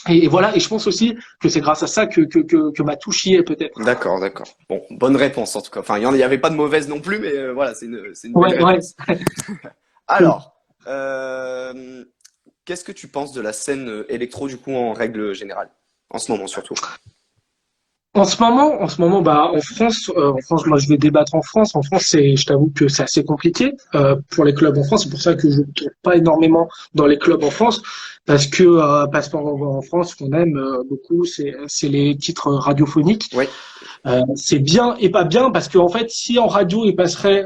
Et voilà, et je pense aussi que c'est grâce à ça que ma touche y est peut-être. D'accord, d'accord. Bon, bonne réponse en tout cas. Enfin, il y avait pas de mauvaise non plus, mais voilà, c'est une belle Ouais, ouais. réponse. Alors, qu'est-ce que tu penses de la scène électro du coup en règle générale, en ce moment surtout? En ce moment, en France, moi, je vais débattre en France. En France, je t'avoue que c'est assez compliqué pour les clubs en France. C'est pour ça que je ne tourne pas énormément dans les clubs en France, parce qu'en France, ce qu'on aime beaucoup, c'est les titres radiophoniques. Oui, C'est bien et pas bien parce qu'en fait, si en radio, il passerait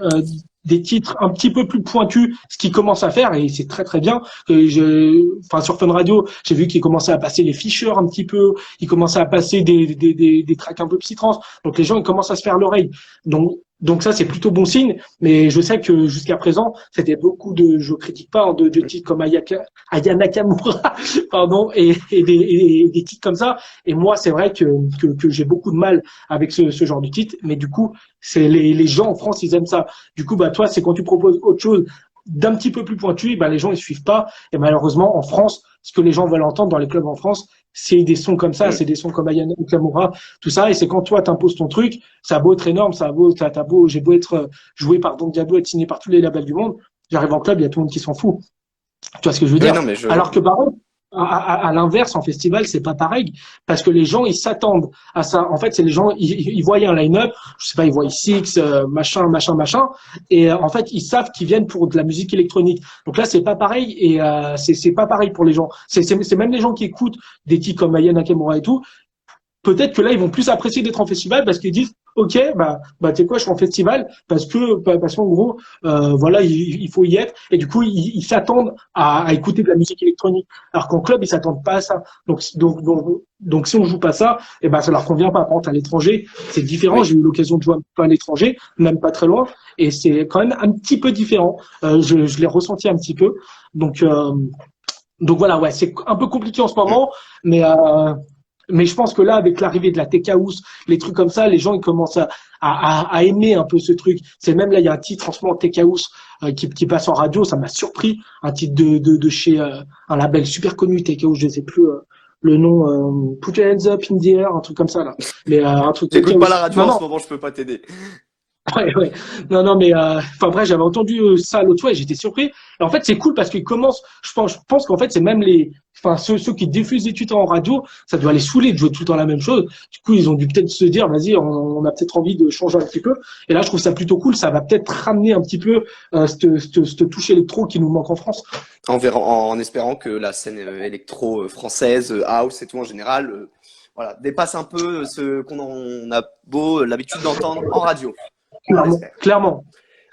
des titres un petit peu plus pointus, ce qu'ils commencent à faire, et c'est très très bien. Sur Fun Radio, j'ai vu qu'ils commençaient à passer les Fisher un petit peu, ils commençaient à passer des tracks un peu psytrance. Donc les gens, ils commencent à se faire l'oreille. Donc ça, c'est plutôt bon signe. Mais je sais que jusqu'à présent, c'était beaucoup je critique pas, de titres comme Aya Nakamura, pardon, et des titres comme ça. Et moi, c'est vrai que j'ai beaucoup de mal avec ce genre de titre. Mais du coup, c'est les gens en France, ils aiment ça. Du coup, toi, c'est quand tu proposes autre chose d'un petit peu plus pointu, les gens ils suivent pas. Et malheureusement, en France, ce que les gens veulent entendre dans les clubs en France, c'est des sons comme ça, c'est des sons comme Ayana Nakamura, tout ça. Et c'est quand toi t'imposes ton truc, ça a beau être énorme, j'ai beau être joué par Don Diablo, être signé par tous les labels du monde, j'arrive en club, il y a tout le monde qui s'en fout. Tu vois ce que je veux oui, dire? non, mais Alors que par contre, à l'inverse, en festival, c'est pas pareil, parce que les gens, ils s'attendent à ça. En fait, c'est les gens, ils voient un line-up, je sais pas, ils voient Six, machin, et en fait, ils savent qu'ils viennent pour de la musique électronique. Donc là, c'est pas pareil, et c'est pas pareil pour les gens. C'est même les gens qui écoutent des titres comme Aya Nakamura et tout, peut-être que là, ils vont plus apprécier d'être en festival parce qu'ils disent, OK, tu sais quoi, je suis en festival parce qu'en gros, voilà, il faut y être. Et du coup, ils s'attendent à écouter de la musique électronique. Alors qu'en club, ils s'attendent pas à ça. Donc si on joue pas ça, ça leur convient pas. Par contre, à l'étranger, c'est différent. oui. J'ai eu l'occasion de jouer un peu à l'étranger, même pas très loin. Et c'est quand même un petit peu différent. Je l'ai ressenti un petit peu. Donc voilà, ouais, c'est un peu compliqué en ce moment, mais je pense que là, avec l'arrivée de la tech house, les trucs comme ça, les gens ils commencent à aimer un peu ce truc. C'est même là, il y a un titre en ce moment tech house qui passe en radio, ça m'a surpris. Un titre de chez un label super connu tech house, je sais plus le nom. Put your hands up in the air, un truc comme ça là. Mais un truc. J'écoute pas la radio en Non, ce moment, je peux pas t'aider. Ouais. Non, mais bref, j'avais entendu ça l'autre fois et j'étais surpris. Et en fait, c'est cool parce qu'ils commencent. Je pense qu'en fait, c'est même ceux qui diffusent des tutos en radio, ça doit les saouler de jouer tout le temps la même chose. Du coup, ils ont dû peut-être se dire, vas-y, on a peut-être envie de changer un petit peu. Et là, je trouve ça plutôt cool. Ça va peut-être ramener un petit peu cette touche électro qui nous manque en France. En espérant que la scène électro française, house et tout en général, voilà, dépasse un peu ce on a l'habitude d'entendre en radio. Clairement.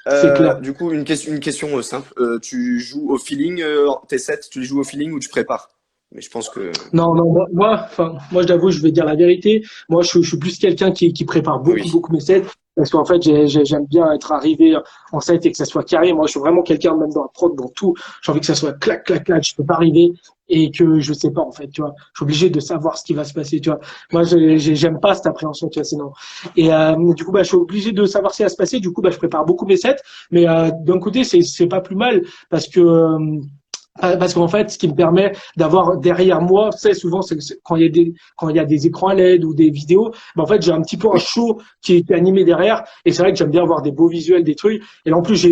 C'est clair. Du coup, une question simple. Tu joues au feeling, tes sets, tu les joues au feeling ou tu prépares? Mais je pense que Non, moi, je t'avoue, je vais dire la vérité. Moi, je suis plus quelqu'un qui prépare oui. beaucoup mes sets. Parce qu'en fait, j'aime bien être arrivé en set et que ça soit carré. Moi, je suis vraiment quelqu'un, même dans la prod, dans tout. J'ai envie que ça soit clac. Je peux pas arriver et que je sais pas, en fait, tu vois. Je suis obligé de savoir ce qui va se passer, tu vois. Moi, j'aime pas cette appréhension, tu vois, sinon. Et, du coup, je suis obligé de savoir ce qui va se passer. Du coup, je prépare beaucoup mes sets. Mais, d'un côté, c'est pas plus mal parce que, parce qu'en fait, ce qui me permet d'avoir derrière moi, tu sais, souvent, c'est quand il y a des écrans LED ou des vidéos, en fait, j'ai un petit peu un show qui est animé derrière. Et c'est vrai que j'aime bien avoir des beaux visuels, des trucs. Et là, en plus,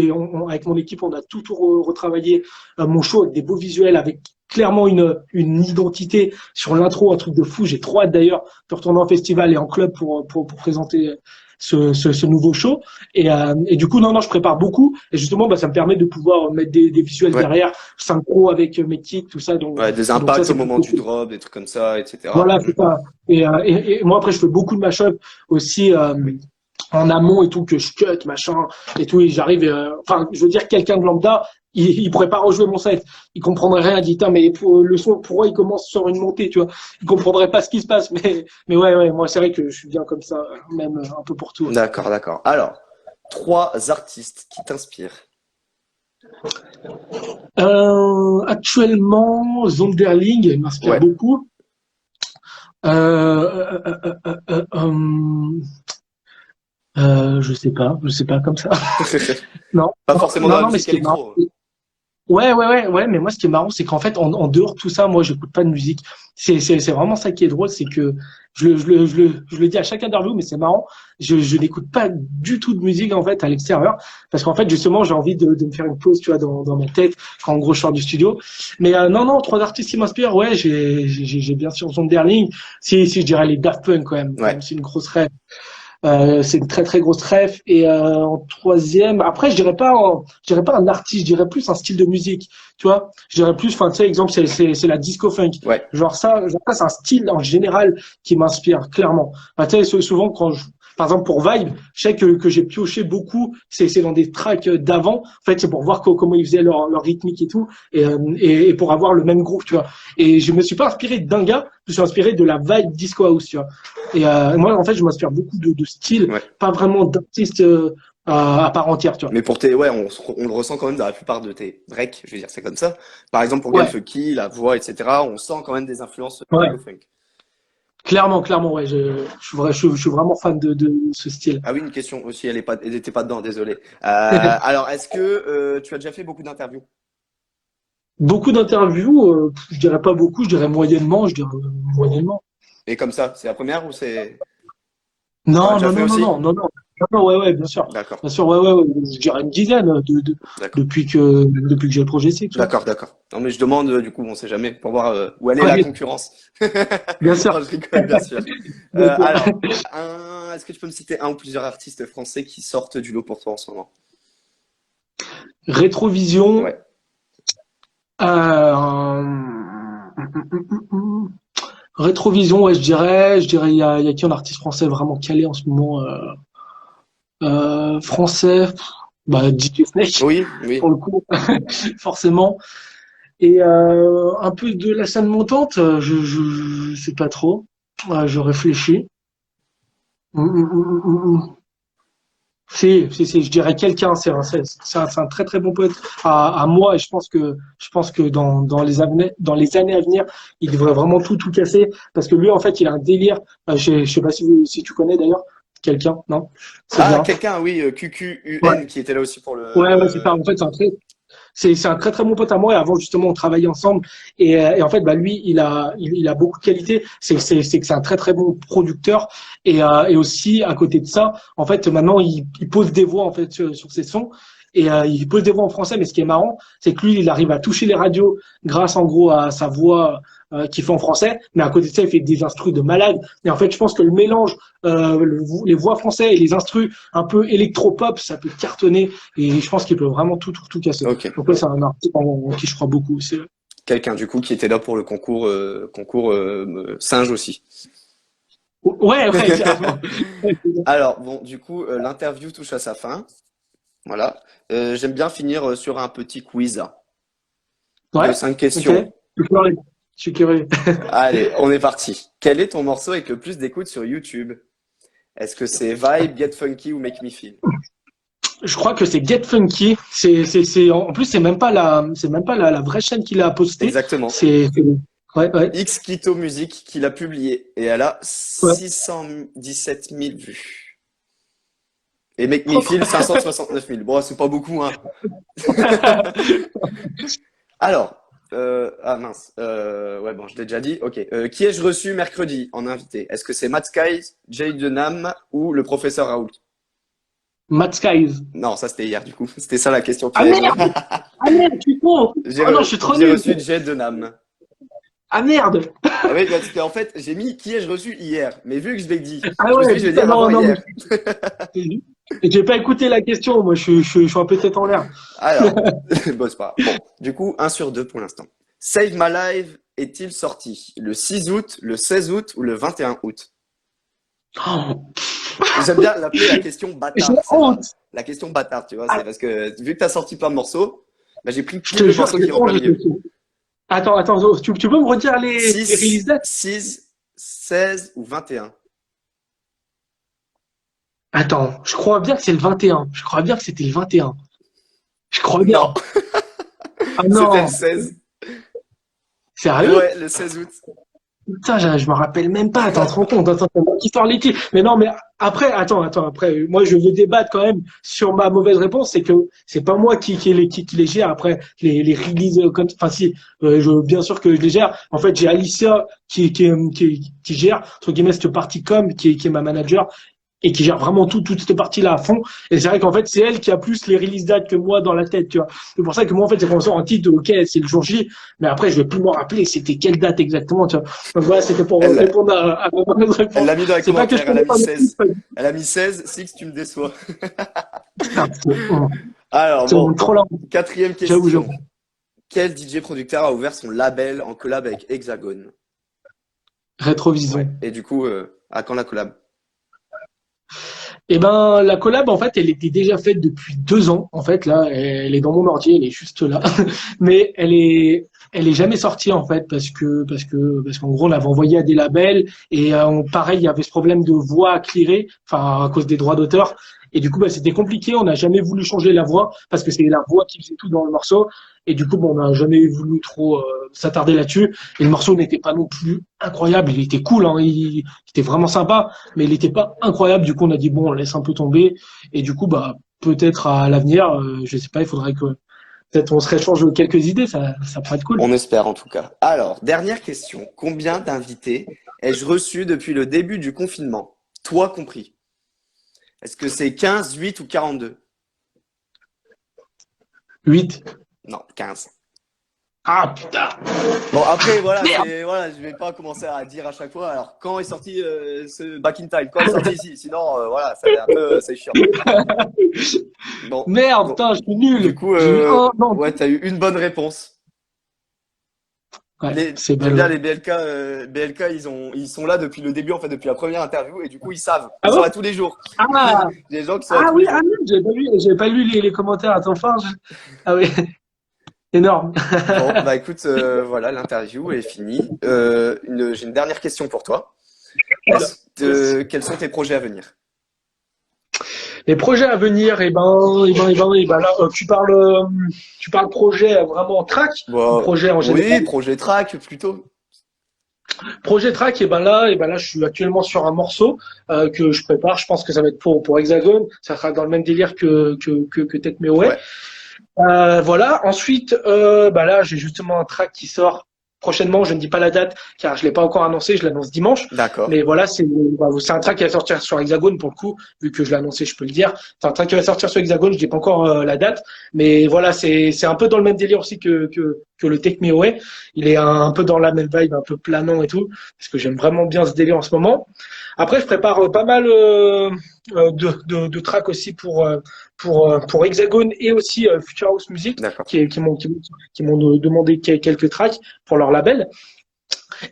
avec mon équipe, on a tout retravaillé mon show avec des beaux visuels, avec clairement une identité sur l'intro, un truc de fou. J'ai trop hâte d'ailleurs de retourner en festival et en club pour présenter ce nouveau show. Et du coup, non, je prépare beaucoup. Et justement, bah, ça me permet de pouvoir mettre des visuels Ouais. derrière, synchro avec mes kicks, tout ça. Ouais, des Donc impacts ça au moment plutôt du cool. drop, des trucs comme ça, etc. Voilà, c'est ça. Et moi, après, je fais beaucoup de mashup aussi en amont et tout, que je cut, machin, et tout. Et j'arrive, enfin, je veux dire, quelqu'un de lambda, il pourrait pas rejouer mon set. Il comprendrait rien. Il dit, putain, mais pour le son, pourquoi il commence sur une montée, tu vois? Il comprendrait pas ce qui se passe. Mais ouais, moi, c'est vrai que je suis bien comme ça, même un peu pour tout. Ouais. D'accord. Alors, 3 artistes qui t'inspirent. Actuellement, Zonderling, il m'inspire Ouais. beaucoup. Euh, euh, euh, euh, euh, euh, je sais pas comme ça. Non, Pas forcément dans la mais musique ce qui est marrant, électro. ouais, mais moi, ce qui est marrant, c'est qu'en fait, en dehors de tout ça, moi, j'écoute pas de musique. C'est vraiment ça qui est drôle, c'est que je le dis à chaque interview, mais c'est marrant. Je n'écoute pas du tout de musique, en fait, à l'extérieur. Parce qu'en fait, justement, j'ai envie de me faire une pause, tu vois, dans ma tête, quand en gros, je sors du studio. Mais, non, 3 artistes qui m'inspirent, ouais, j'ai bien sûr Zonderling. Si, je dirais les Daft Punk, quand même. Ouais. C'est une grosse rêve. C'est une très très grosse ref. Et en troisième, après je dirais pas un artiste, je dirais plus un style de musique, tu vois. Je dirais plus, enfin tu sais, exemple c'est la disco funk. Ouais. Genre ça c'est un style en général qui m'inspire clairement. Enfin, tu sais, souvent par exemple pour Vibe, je sais que j'ai pioché beaucoup, c'est dans des tracks d'avant. En fait, c'est pour voir comment ils faisaient leur rythmique et tout, et pour avoir le même groove, tu vois. Et je me suis pas inspiré d'un gars, je me suis inspiré de la vibe disco house, tu vois. Et moi, en fait, je m'inspire beaucoup de styles, Ouais. pas vraiment d'artistes à part entière, tu vois. Mais ouais, on le ressent quand même dans la plupart de tes breaks, je veux dire, c'est comme ça. Par exemple, pour Ouais, Genfucky, la voix, etc., on sent quand même des influences ouais, funk. clairement, ouais. Je suis vraiment fan de ce style. Ah oui, une question aussi, elle était pas dedans, désolé. Alors, est-ce que tu as déjà fait beaucoup d'interviews? Beaucoup d'interviews, je dirais pas beaucoup, je dirais moyennement, moyennement. Et comme ça, c'est la première ou c'est... T'en as Non, déjà non, fait non, non, aussi? non, non, non. Non, ouais, bien sûr. D'accord, Bien sûr, ouais. Je dirais une dizaine d'accord. depuis que j'ai le projet C, tu vois. D'accord. Non, mais je demande, du coup, on sait jamais, pour voir où elle est la Ouais, concurrence. bien sûr. Non, je rigole, bien sûr. Bien sûr. Alors, est-ce que tu peux me citer un ou plusieurs artistes français qui sortent du lot pour toi en ce moment? Rétrovision, Ouais. euh, Rétrovision, ouais, je dirais, il y a qui en artiste français vraiment calé en ce moment, français, bah, DJ Snake, Oui. pour le coup, forcément. Et, un peu de la scène montante, je sais pas trop. Je réfléchis. Mm. Si, je dirais quelqu'un, c'est un très très bon poète à moi, et je pense que dans les années à venir, il devrait vraiment tout casser, parce que lui en fait il a un délire. Je sais pas si tu connais d'ailleurs quelqu'un, non? C'est Ah, bien. quelqu'un, oui, Ouais, QQUN qui était là aussi pour ouais, c'est ça. En fait, c'est un très très bon pote à moi, et avant justement on travaillait ensemble, et en fait bah lui il a beaucoup de qualités, c'est que c'est un très très bon producteur, et aussi à côté de ça en fait maintenant il pose des voix en fait sur ses sons, et il pose des voix en français, mais ce qui est marrant c'est que lui il arrive à toucher les radios grâce en gros à sa voix qu'il fait en français, mais à côté de ça il fait des instrus de malade, et en fait je pense que le mélange les voix français et les instrus un peu électropop ça peut cartonner, et je pense qu'il peut vraiment tout casser. Ok. Donc ouais, c'est un artiste en qui je crois beaucoup. Quelqu'un, du coup, qui était là pour le concours singe aussi. Ouais, carrément. Alors, bon, du coup, l'interview touche à sa fin. Voilà. J'aime bien finir sur un petit quiz de Ouais, 5 ok. questions. Je suis curieux. Allez, on est parti. Quel est ton morceau avec le plus d'écoute sur YouTube? Est-ce que c'est Vibe, Get Funky ou Make Me Feel? Je crois que c'est Get Funky. En plus, c'est même pas la vraie chaîne qui l'a posté. Exactement. Ouais. X Kito Music qui l'a publié et elle a Ouais. 617 000 vues. Et Make Me Feel 569 000. Bon, c'est pas beaucoup, hein. Alors, ah mince, ouais bon, je l'ai déjà dit. Ok, qui ai-je reçu mercredi en invité? Est-ce que c'est Matt Skies, Jay Denham ou le professeur Raoult? Matt Skies. Non, ça c'était hier du coup. C'était ça la question Ah piège. merde! Ah merde, je suis con! Oh non, je suis trop J'ai nul! reçu Jay Denham. Ah merde! Ah oui, parce qu'en fait, j'ai mis qui ai-je reçu hier. Mais vu que je l'ai dit, Ah je me suis ouais, dit, je vais putain, dire avant non, hier. mais j'ai pas écouté la question, moi je suis un peu tête en l'air. Alors, bon, c'est pas grave. Bon, du coup, 1/2 pour l'instant. Save My Life est-il sorti le 6 août, le 16 août ou le 21 août? Oh, J'aime bien l'appeler la question j'ai bâtard, celle-là. honte! La question bâtard, tu vois, Ah, c'est parce que vu que tu as sorti plein de morceaux, bah, j'ai pris je que te le jure, morceau j'ai qui honte reprend de le cette mieux. question. Attends, tu peux me redire les release 6, dates? 6, 16 ou 21? Attends, je crois bien que c'est le 21. Je crois bien que c'était le 21. Je crois bien. Non, Ah c'était le non, 16. sérieux? Ouais, le 16 août. Putain, je me rappelle même pas. Attends, te rends compte, attends, qui sort les titres. Mais non, mais après, après, moi, je veux débattre quand même sur ma mauvaise réponse. C'est que c'est pas moi qui les gère. Après, les releases comme, enfin, si, bien sûr que je les gère. En fait, j'ai Alicia qui gère, entre guillemets, cette partie com, qui est ma manager et qui gère vraiment toute cette partie-là à fond. Et c'est vrai qu'en fait, c'est elle qui a plus les release dates que moi dans la tête, tu vois. C'est pour ça que moi, en fait, c'est quand on sort un titre, ok, c'est le jour J, mais après, je vais plus me rappeler c'était quelle date exactement, tu vois. Donc voilà, c'était pour Elle, répondre à ma mauvaise elle réponse. l'a mis dans les C'est pas que je commentaires, elle a connais mis pas mes 16. titres. Elle a mis 16, Six, tu me déçois. Putain, Alors, c'est bon, trop lent. quatrième J'avoue. question. Quel DJ producteur a ouvert son label en collab avec Hexagone? Ouais. Rétrovision. Et du coup, à quand la collab? Eh ben, la collab, en fait, elle était déjà faite depuis 2 ans. En fait, là, elle est dans mon ordi, elle est juste là. Mais elle est jamais sortie, en fait, parce qu'en gros, on l'avait envoyée à des labels et pareil, il y avait ce problème de voix à clearer, enfin, à cause des droits d'auteur. Et du coup, bah, c'était compliqué. On n'a jamais voulu changer la voix parce que c'est la voix qui faisait tout dans le morceau. Et du coup, bon, on n'a jamais voulu trop s'attarder là-dessus. Et le morceau n'était pas non plus incroyable. Il était cool, hein, il était vraiment sympa, mais il n'était pas incroyable. Du coup, on a dit bon, on laisse un peu tomber. Et du coup, bah peut-être à l'avenir, je sais pas, il faudrait que peut-être on se réchange quelques idées. Ça pourrait être cool. On espère en tout cas. Alors, dernière question. Combien d'invités ai-je reçu depuis le début du confinement? Toi compris. Est-ce que c'est 15, 8 ou 42? 8. Non, 15. Ah putain, Bon, après, voilà, merde. je vais pas commencer à dire à chaque fois. Alors, quand est sorti ce Back in Time? Quand est sorti ici? Sinon, voilà, c'est chiant. Bon, Merde, bon. putain, je suis Du nul. coup, J'ai eu un. Non. ouais, t'as eu une bonne réponse. Ouais, c'est J'aime bien ballot. les BLK. BLK, ils sont là depuis le début, en fait, depuis la première interview, et du coup, ils savent. Ah Ils sont bon? là tous les jours. Ah, Des gens qui sont là ah tous oui, les ah jours. merde, j'avais pas lu les commentaires à ton fin. Ah oui, énorme. Bon, bah écoute, voilà, l'interview est finie. J'ai une dernière question pour toi. Quels sont tes projets à venir? Les projets à venir, là, tu parles projet vraiment track ou Bon, projet en oui, général? projet track plutôt. Projet track, et ben là, je suis actuellement sur un morceau que je prépare. Je pense que ça va être pour Hexagone. Ça sera dans le même délire que Take Me Away. Ouais, Voilà. Ensuite, bah là, j'ai justement un track qui sort prochainement. Je ne dis pas la date car je l'ai pas encore annoncé. Je l'annonce dimanche. d'accord. Mais voilà, c'est un track qui va sortir sur Hexagone pour le coup. Vu que je l'ai annoncé, je peux le dire. C'est un track qui va sortir sur Hexagone. Je dis pas encore la date. Mais voilà, c'est un peu dans le même délire aussi que le Take Me Away. Il est un peu dans la même vibe, un peu planant et tout. Parce que j'aime vraiment bien ce délire en ce moment. Après, je prépare pas mal de tracks aussi pour Hexagone et aussi Future House Music D'accord. qui m'ont demandé quelques tracks pour leur label.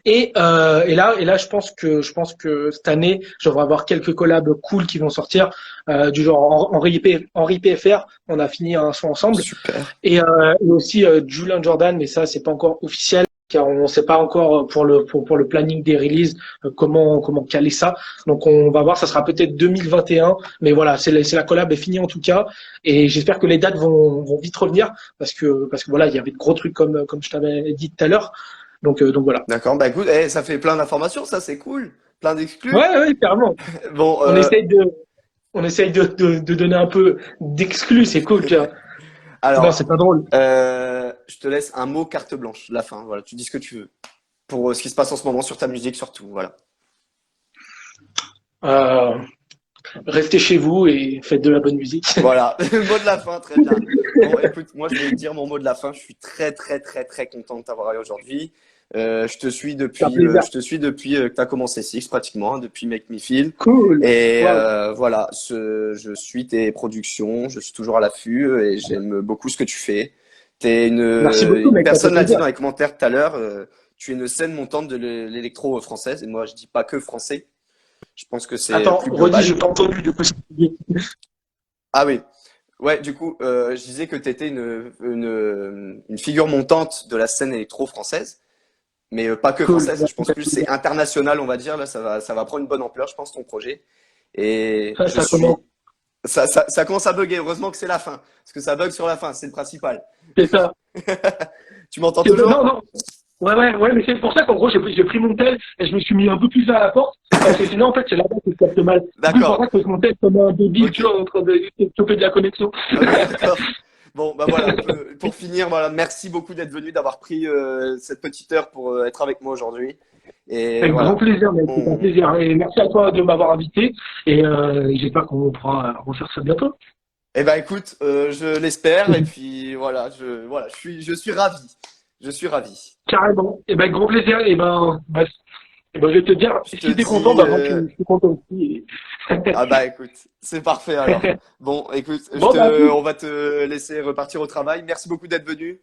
Et là, je pense que cette année, je devrais avoir quelques collabs cool qui vont sortir, du genre Henri PFR, on a fini un son ensemble, Super. et aussi Julian Jordan, mais ça c'est pas encore officiel car on ne sait pas encore pour le planning des releases comment caler ça. Donc on va voir, ça sera peut-être 2021, mais voilà, c'est la collab est finie en tout cas, et j'espère que les dates vont vite revenir parce que voilà, il y avait de gros trucs comme je t'avais dit tout à l'heure. Donc voilà. D'accord. Bah écoute, ça fait plein d'informations, ça c'est cool. Plein d'exclus. Ouais, carrément. Bon, On essaye de donner un peu d'exclus, c'est cool, tu vois. Sinon, c'est alors, pas drôle. je te laisse un mot carte blanche, la fin. Voilà, tu dis ce que tu veux. Pour ce qui se passe en ce moment sur ta musique, surtout. Voilà. Euh, Restez chez vous et faites de la bonne musique. Voilà, mot de la fin, très bien. Bon, écoute, moi je vais dire mon mot de la fin. Je suis très, très, très, très content de t'avoir eu aujourd'hui. C'est un plaisir. Je te suis depuis que tu as commencé Six pratiquement, hein, depuis Make Me Feel. Cool. Et Wow. voilà, je suis tes productions, je suis toujours à l'affût et j'aime beaucoup ce que tu fais. Merci beaucoup, Une mec. Ça fait personne l'a dit plaisir. dans les commentaires tout à l'heure, tu es une scène montante de l'électro française. Et moi, je dis pas que français. Je pense que c'est Attends, plus redis, global. j'ai pas entendu du coup. Ah oui. Ouais, du coup, je disais que tu étais une figure montante de la scène électro française, mais pas que Cool. française. Je pense plus c'est international, on va dire. Là, ça va prendre une bonne ampleur, je pense, ton projet. Et je Ça commence. suis, ça commence à bugger. Heureusement que c'est la fin, parce que ça bug sur la fin, c'est le principal. C'est ça. Tu m'entends Non, toujours? non. Ouais, mais c'est pour ça qu'en gros, j'ai pris mon tel et je me suis mis un peu plus à la porte. Parce que sinon, en fait, c'est là-bas que je capte mal. Du coup, c'est pour D'accord. ça que mon tel comme un débile, tu Ok. vois, en train de choper de la connexion. Ok, d'accord. Bon, bah voilà. Pour finir, voilà, merci beaucoup d'être venu, d'avoir pris cette petite heure pour être avec moi aujourd'hui. Et Avec grand voilà. plaisir, mec. C'est un On, plaisir. Et merci à toi de m'avoir invité. Et j'espère qu'on pourra refaire ça bientôt. Eh ben écoute, je l'espère et puis voilà, je suis ravi, je suis ravi. Carrément. Et ben, grand plaisir. Et ben, je vais te dire, Je te si t'es content, dis, bah, moi, je suis content aussi. ah bah écoute, c'est parfait alors. Bon, écoute, Bon, bah, à plus. on va te laisser repartir au travail. Merci beaucoup d'être venu.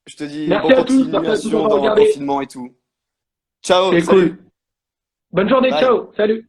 Je te dis Merci bonne à tous. Merci à tous continuation d'avoir dans le regardé. confinement et tout. Ciao, C'est cool. salut, Bonne journée. bye. Ciao. Salut.